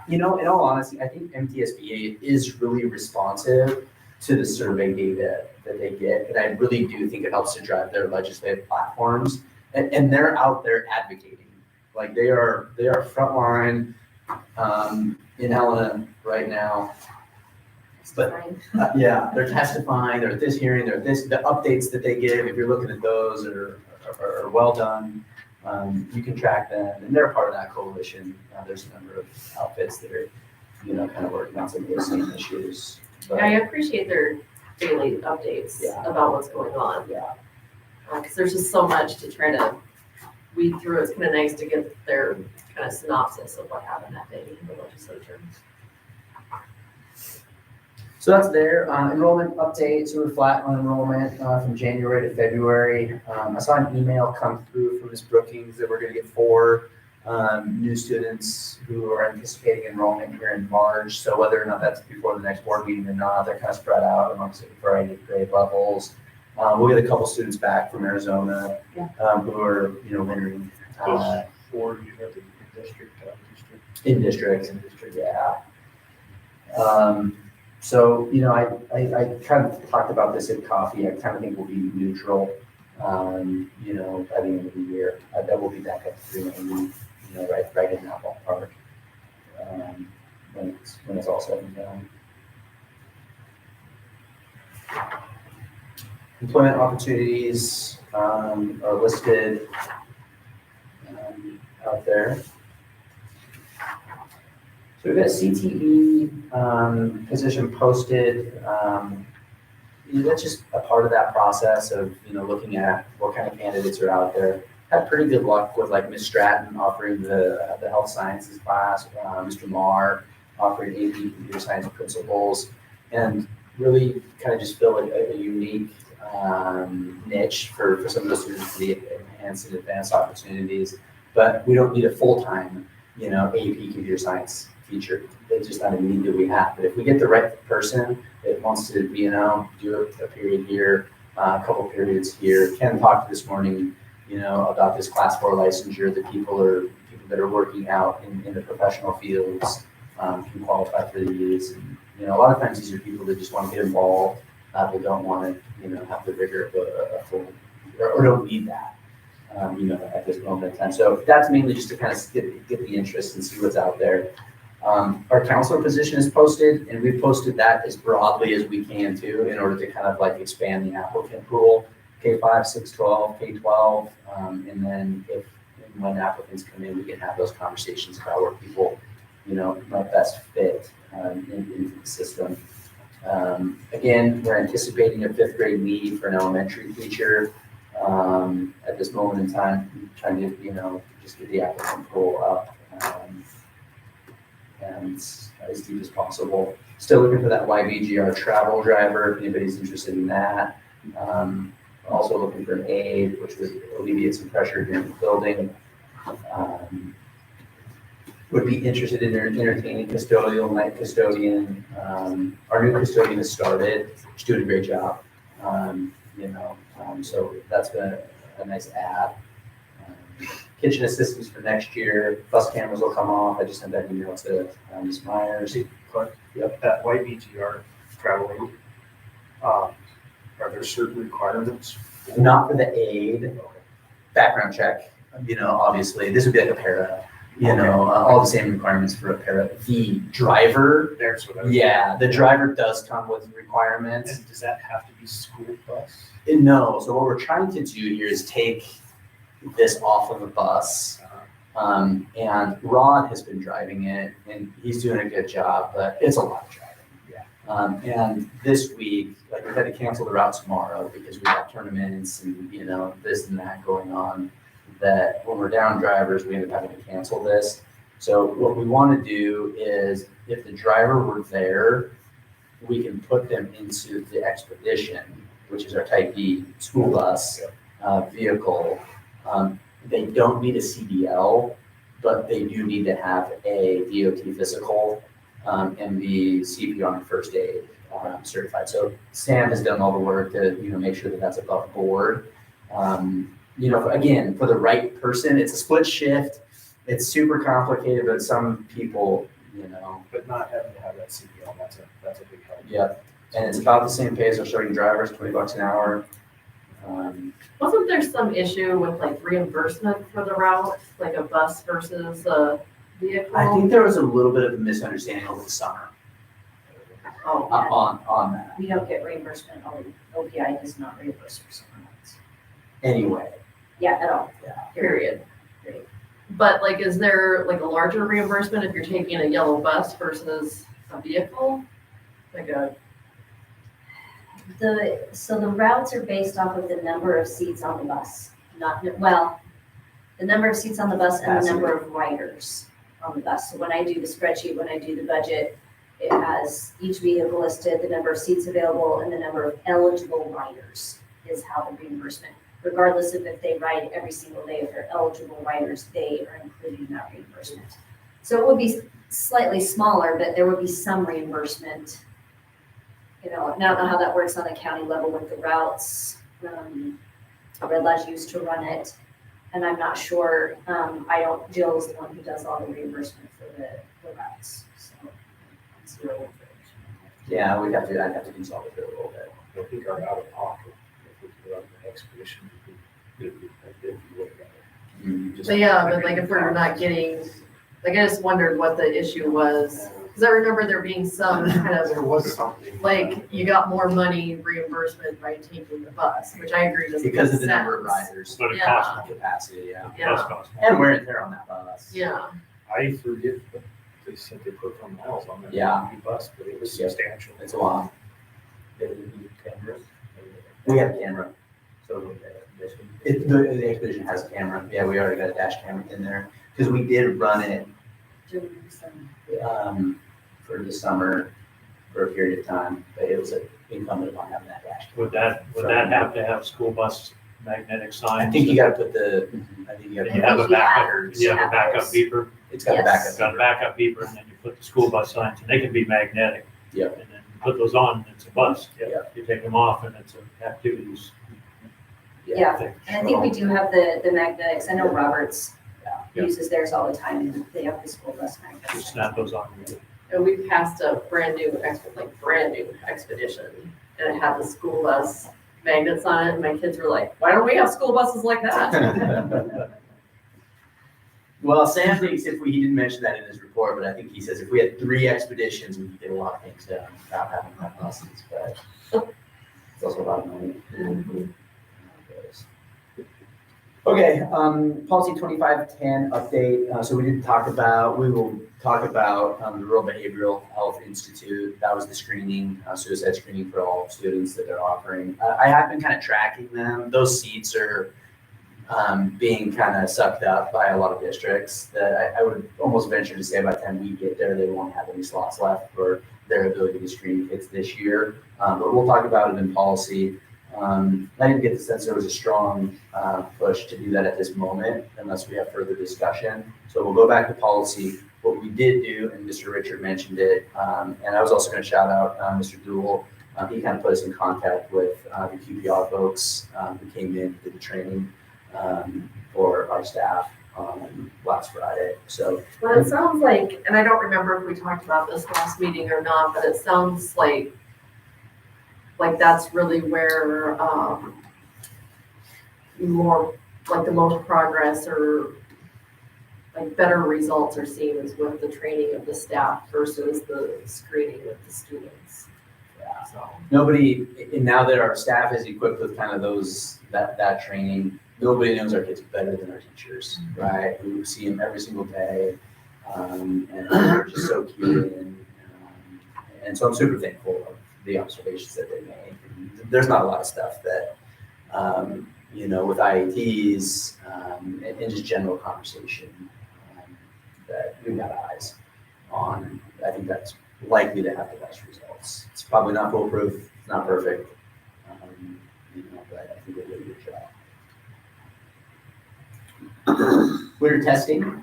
In all honesty, I think MTSBA is really responsive to the survey data that they get. And I really do think it helps to drive their legislative platforms. And they're out there advocating. Like they are frontline in Helena right now. But yeah, they're testifying, they're at this hearing, they're at this, the updates that they give, if you're looking at those are well done. You can track them and they're part of that coalition. There's a number of outfits that are, kind of working on some of those same issues. But, I appreciate their daily updates about what's going on. Yeah. Because there's just so much to try to weed through. It's kind of nice to get their kind of synopsis of what happened that day in the legislature. So that's there. Enrollment update, so we're flat on enrollment from January to February. I saw an email come through from Ms. Brookings that we're going to get 4 new students who are anticipating enrollment here in March. So whether or not that's before the next board meeting or not, they're kind of spread out amongst a variety of grade levels. We'll get a couple students back from Arizona who are, entering. 4, you have the district, In district, yeah. So, I kind of talked about this at coffee. I kind of think we'll be neutral, by the end of the year. That will be back up to 390, right in that ballpark, when it's all said and done. Employment opportunities are listed out there. So we've got a CTE position posted. That's just a part of that process of, looking at what kind of candidates are out there. Had pretty good luck with like Ms. Stratton offering the health sciences class, Mr. Marr offering AP computer science principles, and really kind of just fill a unique niche for some of the students for the enhanced and advanced opportunities. But we don't need a full-time, AP computer science teacher. It's just not a need that we have. But if we get the right person that wants to, do a period here, a couple periods here. Ken talked this morning, about this class 4 licensure that people that are working out in the professional fields can qualify for these. And, a lot of times these are people that just want to get involved. They don't want to, have the rigor of a full, or don't need that, at this moment in time. So that's mainly just to kind of get the interest and see what's out there. Our counselor position is posted, and we've posted that as broadly as we can too, in order to kind of like expand the applicant pool, K5, 6, 12, K12, and then when applicants come in, we can have those conversations about where people, might best fit into the system. Again, we're anticipating a 5th grade need for an elementary teacher. At this moment in time, trying to, just get the applicant pool up. And as deep as possible. Still looking for that YVGR travel driver, if anybody's interested in that. Also looking for an aide, which would alleviate some pressure here in the building. Would be interested in their entertaining custodial, night custodian. Our new custodian has started. She's doing a great job. So that's been a nice add. Kitchen assistants for next year. Bus cameras will come off. I just sent that email to Ms. Myers. Yep, that YVGR traveling, are there certain requirements? Not for the aid. Background check, obviously. This would be like a para, all the same requirements for a para. The driver, the driver does come with requirements. And does that have to be school bus? No. So what we're trying to do here is take this off of a bus. And Rod has been driving it and he's doing a good job, but it's a lot of driving. And this week, like we had to cancel the route tomorrow because we got tournaments and, you know, this and that going on, that when we're down drivers, we end up having to cancel this. So what we want to do is if the driver were there, we can put them into the Expedition, which is our Type B school bus vehicle. They don't need a CDL, but they do need to have a DOT physical and be CPR and first aid certified. So Sam has done all the work to, you know, make sure that that's above board. You know, again, for the right person, it's a split shift. It's super complicated, but some people, you know. But not having to have that CDL, that's a big help. Yeah, and it's about the same pay as our starting drivers, $20 an hour. Wasn't there some issue with like reimbursement for the route, like a bus versus a vehicle? I think there was a little bit of a misunderstanding over the summer Oh, on that. we don't get reimbursement, OPI does not reimburse for someone else. Anyway, Yeah, at all. Period. But like, is there like a larger reimbursement if you're taking a yellow bus versus a vehicle? Like a, So the routes are based off of the number of seats on the bus, the number of seats on the bus and the number of riders on the bus. So when I do the spreadsheet, when I do the budget, it has each vehicle listed, the number of seats available, and the number of eligible riders is how the reimbursement, regardless of if they ride every single day, if they're eligible riders, they are included in that reimbursement. So it would be slightly smaller, but there would be some reimbursement. You know, and I don't know how that works on the county level with the routes. Red Lodge used to run it, and I'm not sure, Jill's the one who does all the reimbursement for the routes, so. it's zero information. yeah, I'd have to consult with it a little bit. I think our out of pocket, if we could run the Expedition, it'd be way better. but yeah, but like if we're not getting, like I just wondered what the issue was. Cause I remember there being some kind of, There was something. like, you got more money reimbursement by taking the bus, which I agree doesn't make Because sense. of the number of riders, But it Yeah. costs more. capacity, yeah. Yeah. Bus costs more. And wear and tear on that bus. Yeah, I forget what they said they put on miles on that Yeah. bus, but it was Yeah. substantial. It's a lot. Cameras. We have a camera, so the Expedition has a camera. Yeah, we already got a dash camera in there, because we did run it for the summer for a period of time, but it was incumbent upon having that dash camera. Would that have to have school bus magnetic signs? I think you gotta put the, You have a backup, you have a backup beeper, it's got the Yes. backup. got a backup beeper, and then you put the school bus signs, and they can be magnetic. Yep. And then you put those on, and it's a bus. Yep. You take them off, and it's an activities Yeah, thing. and I think we do have the magnetics, I know Roberts Yeah. uses theirs all the time, and they have the school bus Just magnetics. snap those on. and we passed a brand new Expedition, and it had the school bus magnets on it, and my kids were like, why don't we have school buses like that? Well, Sam thinks he didn't mention that in his report, but I think he says if we had 3 Expeditions, we could get a lot of things done without having that buses, but it's also a lot of money. Okay, policy 2510 update. So we will talk about the Rural Behavioral Health Institute. That was the screening, suicide screening for all students that they're offering. I have been kind of tracking them. Those seats are being kind of sucked up by a lot of districts that I would almost venture to say by the time we get there, they won't have any slots left for their ability to screen kids this year. But we'll talk about it in policy. I didn't get the sense there was a strong push to do that at this moment unless we have further discussion. So we'll go back to policy. What we did do, and Mr. Richard mentioned it, and I was also going to shout out Mr. Dool. He kind of put us in contact with the QPR folks who came in, did the training for our staff last Friday. So Well, it sounds like, and I don't remember if we talked about this last meeting or not, but it sounds like that's really where more, like the most progress or like better results are seen is with the training of the staff versus the screening with the students. yeah, so nobody, and now that our staff is equipped with kind of that training, nobody knows our kids better than our teachers, right? We see them every single day, and they're just so cute, and so I'm super thankful of the observations that they make. And there's not a lot of stuff that, with IATs, and just general conversation, that we've got eyes on. I think that's likely to have the best results. It's probably not foolproof, it's not perfect, but I think they did a good job. Winter testing.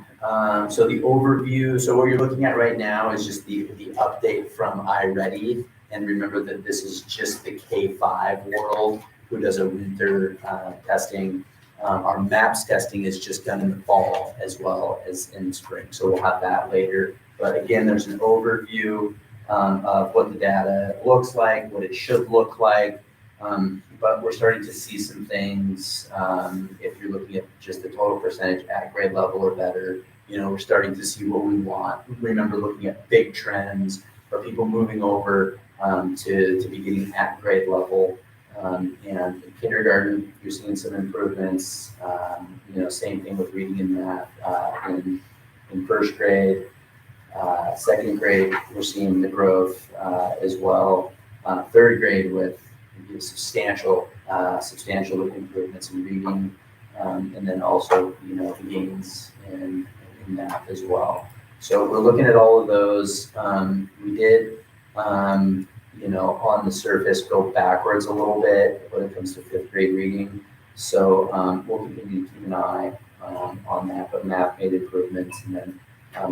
So the overview, so what you're looking at right now is just the update from iReady. And remember that this is just the K-5 world who does a winter testing. Our MAPS testing is just done in the fall as well as in the spring. So we'll have that later. But again, there's an overview of what the data looks like, what it should look like. But we're starting to see some things, if you're looking at just the total percentage at grade level or better, we're starting to see what we want. Remember looking at big trends, are people moving over to be getting at grade level. And in kindergarten, you're seeing some improvements. Same thing with reading and math in first grade. Second grade, we're seeing the growth as well. Third grade with substantial improvements in reading, and then also the gains in math as well. So we're looking at all of those. We did on the surface go backwards a little bit when it comes to fifth grade reading. So we'll continue to keep an eye on that, but math made improvements, and then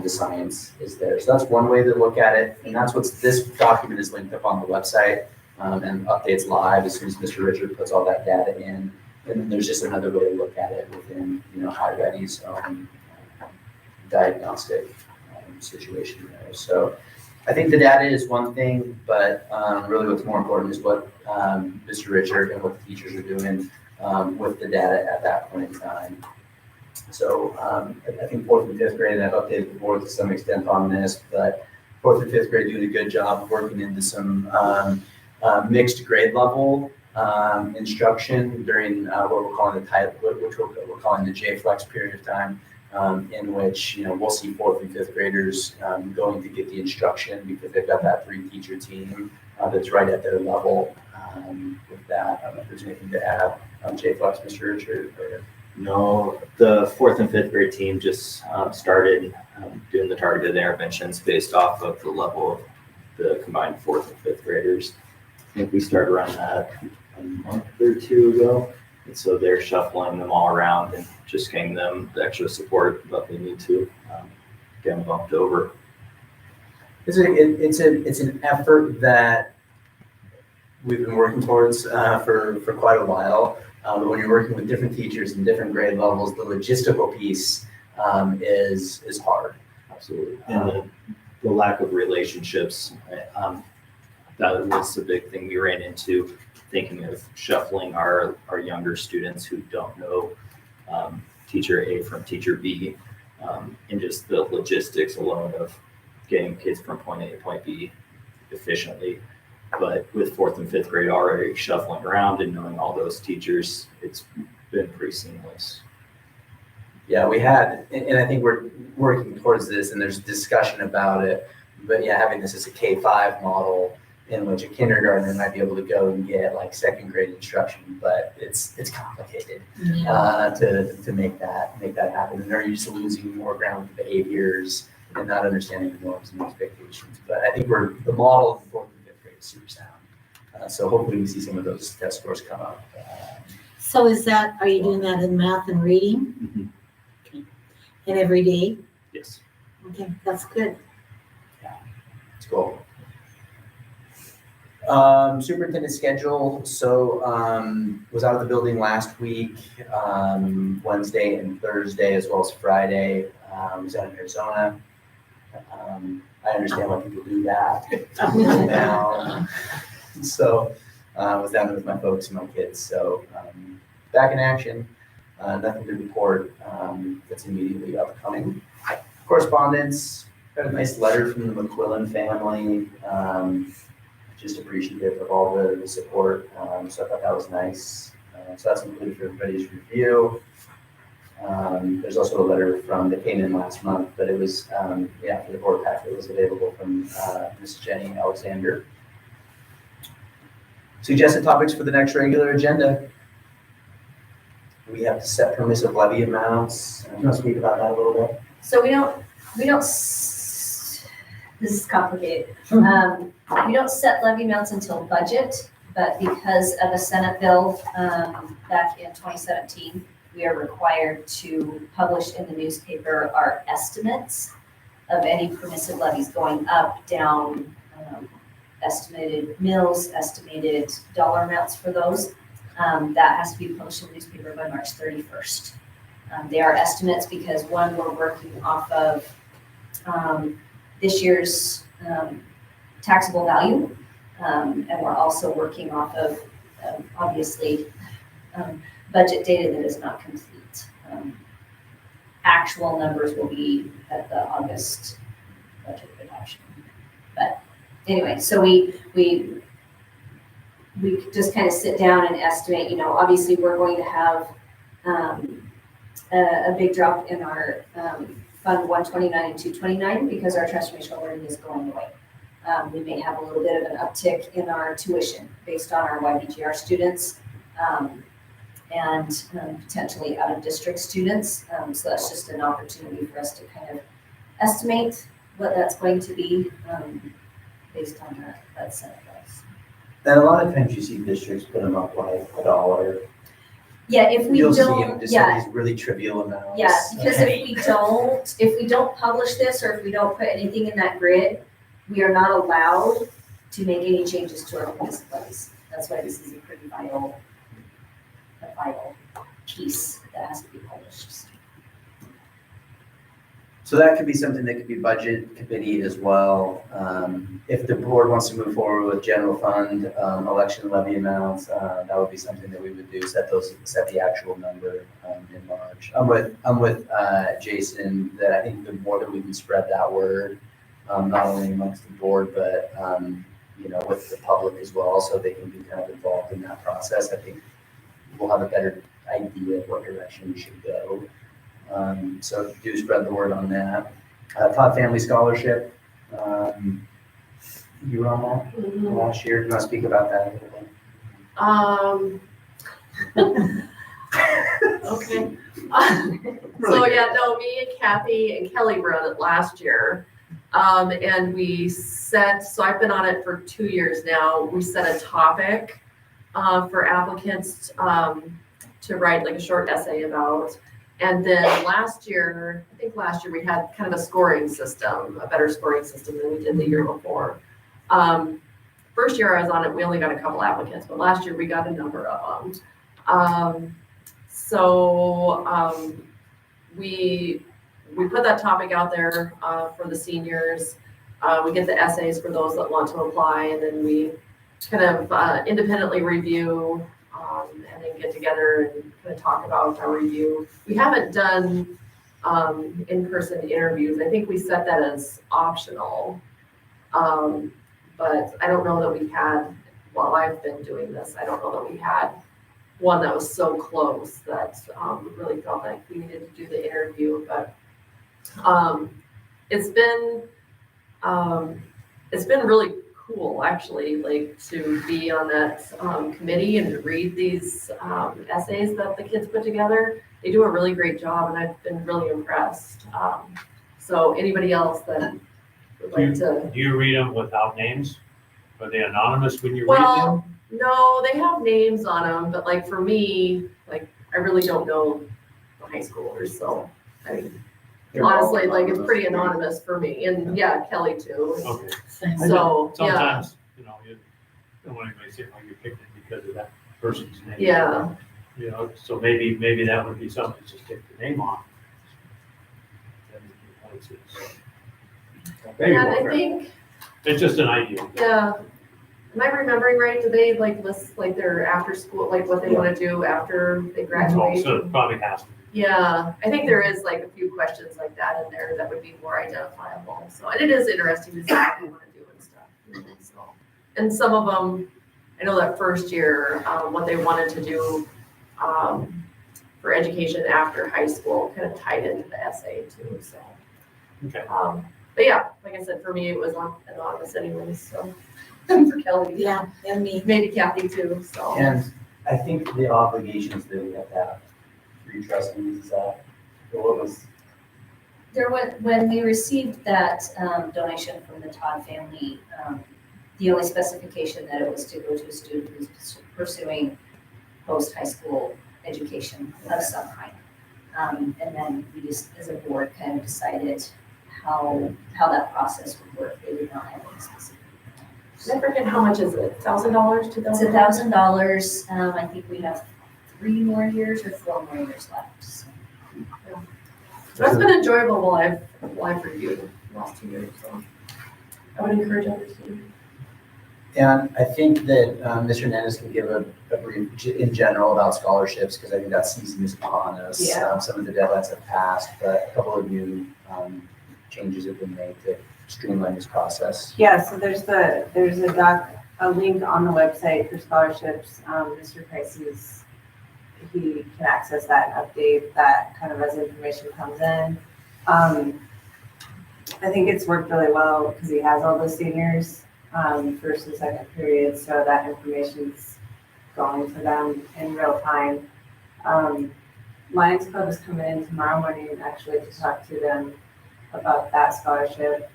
the science is there. So that's one way to look at it, and that's this document is linked up on the website and updates live as soon as Mr. Richard puts all that data in. And then there's just another way to look at it within iReady's diagnostic situation there. So I think the data is one thing, but really what's more important is what Mr. Richard and what the teachers are doing with the data at that point in time. So I think fourth and fifth grade, and I've updated the board to some extent on this, but fourth and fifth grade doing a good job of working into some mixed grade level instruction during what we're calling we're calling the J-Flex period of time, in which we'll see fourth and fifth graders going to get the instruction because they've got that 3-teacher team that's right at their level with that. I don't know if there's anything to add on J-Flex, Mr. Richard. No, the fourth and fifth grade team just started doing the targeted interventions based off of the level of the combined fourth and fifth graders. I think we started around that a month or two ago. And so they're shuffling them all around and just getting them the extra support that they need to get them bumped over. It's an effort that we've been working towards for quite a while. But when you're working with different teachers and different grade levels, the logistical piece is hard. Absolutely. And the lack of relationships, that was a big thing we ran into, thinking of shuffling our younger students who don't know teacher A from teacher B, and just the logistics alone of getting kids from point A to point B efficiently. But with fourth and fifth grade already shuffling around and knowing all those teachers, it's been pretty seamless. Yeah, we had, and I think we're working towards this, and there's discussion about it. But yeah, having this as a K-5 model in which a kindergartner might be able to go and get like second grade instruction, but it's complicated to make that happen. And they're used to losing more ground with behaviors and not understanding the norms and expectations. But I think the model of the fourth and fifth grade is super sound. So hopefully we see some of those test scores come up. So are you doing that in math and reading? Mm-hmm. Okay. And every day? Yes. Okay, that's good. It's cool. Superintendent schedule. So was out of the building last week, Wednesday and Thursday, as well as Friday. Was out in Arizona. I understand why people do that now. So was down there with my folks and my kids. So back in action. Nothing to report that's immediately upcoming. Correspondence. Got a nice letter from the McQuillan family. Just appreciative of all the support. So I thought that was nice. So that's included for everybody's review. There's also a letter that came in last month, but it was, for the board packet, it was available from Ms. Jenny Alexander. Suggested topics for the next regular agenda. We have to set permissive levy amounts. I'm going to speak about that a little bit. So this is complicated. We don't set levy amounts until budget, but because of a Senate bill back in 2017, we are required to publish in the newspaper our estimates of any permissive levies going up, down, estimated mills, estimated dollar amounts for those. That has to be published in the newspaper by March 31st. They are estimates because one, we're working off of this year's taxable value, and we're also working off of, obviously, budget data that is not complete. Actual numbers will be at the August budget adoption. But anyway, so we just kind of sit down and estimate, obviously we're going to have a big drop in our Fund 129 and 229 because our transformational learning is going away. We may have a little bit of an uptick in our tuition based on our YBGR students and potentially out of district students. So that's just an opportunity for us to kind of estimate what that's going to be based on that Senate price. And a lot of times you see districts put them up like $1. Yeah, if we You'll see them don't, just yeah, these really trivial amounts. yeah, because if we don't publish this or if we don't put anything in that grid, we are not allowed to make any changes to our municipalities. That's why this is a pretty vital piece that has to be published. So that could be something that could be budget committee as well. If the board wants to move forward with general fund, election levy amounts, that would be something that we would do, set the actual number in March. I'm with Jason that I think the more that we can spread that word, not only amongst the board, but with the public as well, so they can be kind of involved in that process. I think we'll have a better idea of what direction we should go. So do spread the word on that. Todd Family Scholarship, you were on that last year. Do you want to speak about that a little bit? Okay. Me and Kathy and Kelly were on it last year. And so I've been on it for 2 years now. We set a topic for applicants to write like a short essay about. And then last year we had kind of a scoring system, a better scoring system than we did the year before. First year I was on it, we only got a couple applicants, but last year we got a number of them. We put that topic out there for the seniors. We get the essays for those that want to apply, and then we kind of independently review and then get together and kind of talk about our review. We haven't done in-person interviews. I think we set that as optional. But I don't know that we had, while I've been doing this, I don't know that we had one that was so close that we really felt like we needed to do the interview. But it's been really cool, actually, like to be on that committee and to read these essays that the kids put together. They do a really great job, and I've been really impressed. So anybody else that would like to? Do you read them without names? Are they anonymous when you read them? Well, no, they have names on them, but like for me, like I really don't know the high schoolers, so I mean, honestly, like it's pretty anonymous for me, and yeah, Kelly too. Okay. So yeah, Sometimes, you don't want anybody to say, well, you picked it because of that person's name. yeah. So maybe that would be something, just take the name off. And I think, It's just an idea. yeah. Am I remembering right? Do they like list like their after school, like what they want to do after they graduate? So it probably has to be. Yeah, I think there is like a few questions like that in there that would be more identifiable. So, and it is interesting to see what they want to do and stuff. So, and some of them, I know that first year, what they wanted to do for education after high school, kind of tied into the essay too, so. Okay. But yeah, like I said, for me, it was anonymous anyways, so. For Kelly. Yeah, and me. Maybe Kathy too, so. And I think the obligations that we have to have for you trustees is that, what was, There was, when we received that donation from the Todd family, the only specification that it was to go to a student who's pursuing post-high school education of some kind. And then we just, as a board, kind of decided how that process would work. They did not have any specific. I forget how much is it, $1,000, It's $2,000? $1,000. I think we have 3 more years or 4 more years left. So. That's been enjoyable while I've reviewed the last 2 years, so. I would encourage others to. and I think that Mr. Hernandez can give a brief in general about scholarships, because I think that season is upon us. Yeah. Some of the deadlines have passed, but a couple of new changes have been made to streamline this process. Yeah, so there's a link on the website for scholarships. Mr. Price's, he can access that and update that kind of as information comes in. I think it's worked really well because he has all the seniors, first and second period, so that information's going to them in real time. Lions Club is coming in tomorrow morning actually to talk to them about that scholarship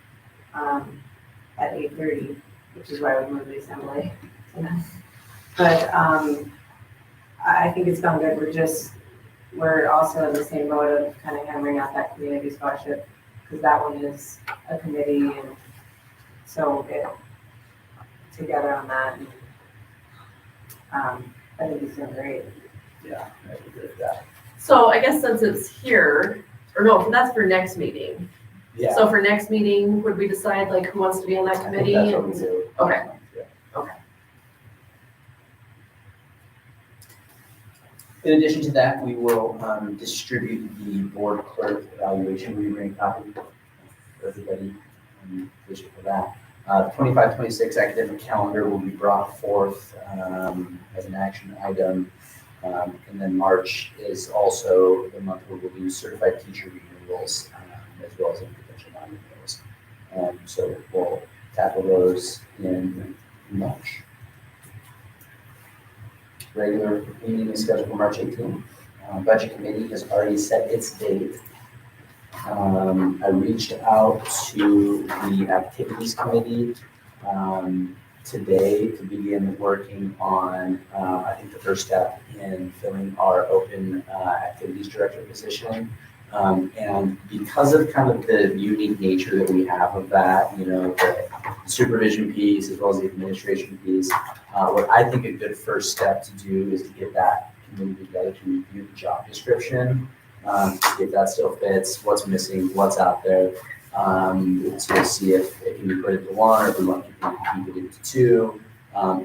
at 8:30, which is why we moved the assembly. But I think it's gone good. We're also in the same mode of kind of hammering out that community scholarship, because that one is a committee, and so we'll get together on that. And, I think he's doing great. Yeah, I agree with that. So I guess since it's here, or no, that's for next meeting. Yeah. So for next meeting, would we decide like who wants to be on that I think committee? that's what we do. Okay. Yeah. Okay. In addition to that, we will distribute the board clerk evaluation rubric copy for everybody. Wish for that. The 25-26 academic calendar will be brought forth as an action item. And then March is also the month where we'll do certified teacher renewals, as well as intervention non-renewals. So we'll tackle those in March. Regular meeting is scheduled for March 18th. Budget committee has already set its date. I reached out to the activities committee today to begin working on, I think, the first step in filling our open activities director position. And because of kind of the unique nature that we have of that, the supervision piece as well as the administration piece, what I think a good first step to do is to get that committee together to review the job description, see if that still fits, what's missing, what's out there, to see if it can be put into one or if we want to keep it into two,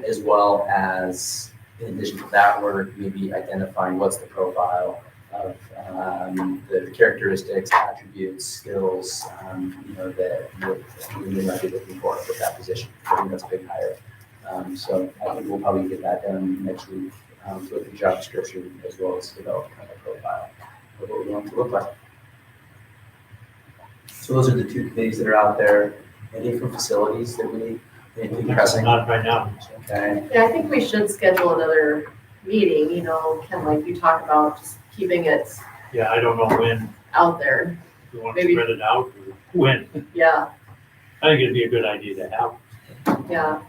as well as, in addition to that work, maybe identifying what's the profile of the characteristics, attributes, skills, that we might be looking for with that position. I think that's a big hire. So I think we'll probably get that done next week with the job description as well as develop kind of a profile of what we want to look like. So those are the two committees that are out there. Any from facilities that we need pressing? Not right now. Okay. Yeah, I think we should schedule another meeting, kind of like you talk about, just keeping it Yeah, I don't know when out there. you want to Maybe- spread it out or when. Yeah, I think it'd be a good idea to have. yeah,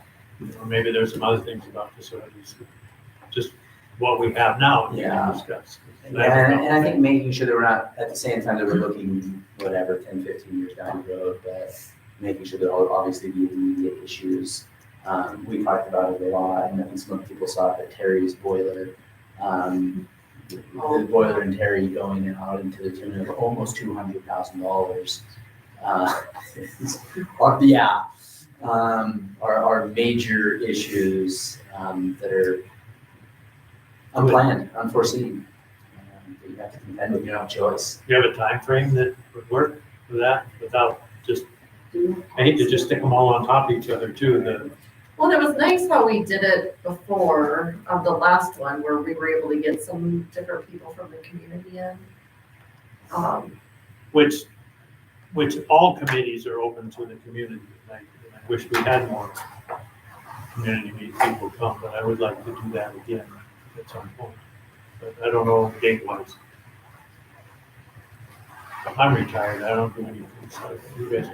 Or maybe there's some other things about facilities, just what we have now and we Yeah. can discuss. And I think making sure that we're not, at the same time that we're looking, whatever, 10, 15 years down the road, but making sure that all obviously the immediate issues. We talked about it a lot, and I think some people saw it at Terry's boiler. The boiler in Terry going out into the tune of almost $200,000. Yeah, are major issues that are unplanned, unforeseen. That you have to contend with, you don't have a choice. Do you have a time frame that would work for that without just, I hate to just stick them all on top of each other too, Well, it was nice how we did it before, the last one, where we were able to get some different people from the community in. Which all committees are open to the community. I wish we had more community people come, but I would like to do that again at some point. But I don't know date wise. I'm retired, I don't do anything, so you guys.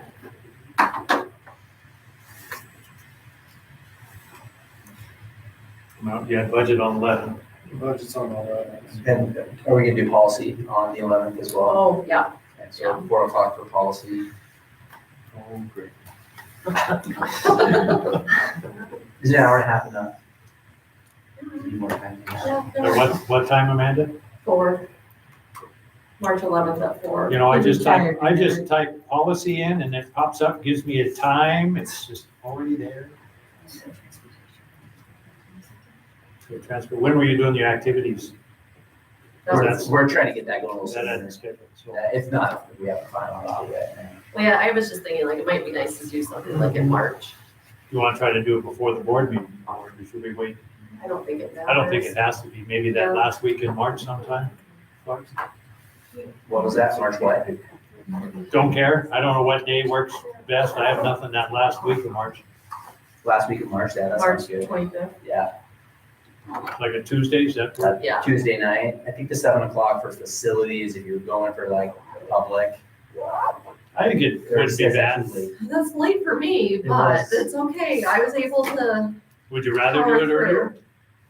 Well, yeah, budget on 11. Budget's on all that. And are we gonna do policy on the 11th as well? Oh, yeah. Okay, so 4 o'clock for policy. Oh, great. Is an hour and a half enough? Need more time than that? So what time, Amanda? 4. March 11th at 4. You know, I You'll be just tired, type policy in and it pops up, gives me a time, it's just already there. So transfer, when were you doing your activities? We're trying to get that going a little Is that sooner. in the schedule? So If not, we have to find out yet. Well, yeah, I was just thinking like it might be nice to do something like in March. you want to try to do it before the board meeting, or should we wait? I don't think it matters. I don't think it has to be, maybe that Yeah. last week in March sometime. What was that, March what? Don't care, I don't know what day works best, I have nothing that last week of March, Last week of March, yeah, that March sounds good. 25th. Yeah, like a Tuesday, is that correct? Yeah. Tuesday night. I think the 7 o'clock for facilities, if you're going for like public. I think it or would be is that bad. too late? That's late for me, It but was. it's okay. I was able to. Would you rather do power it through. earlier?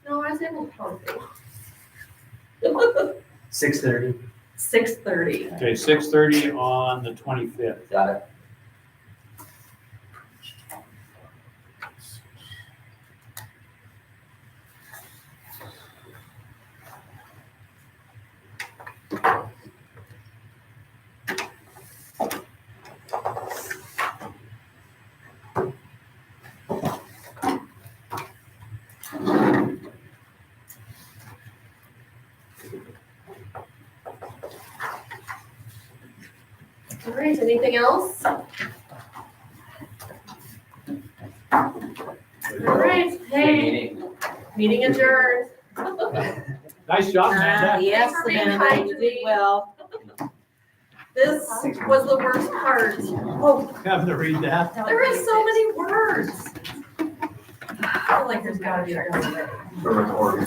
No, I was able to power through. 6:30. 6:30. Okay, 6:30 on the 25th. Got it. All right, anything else? All right, hey, meeting adjourned. Nice job, Amanda. Yes, Thanks for being Amanda, kind you to did me. well. This was the worst part. Oh, Having to read that. there is so many words. I feel like there's gotta be a better way. For recording.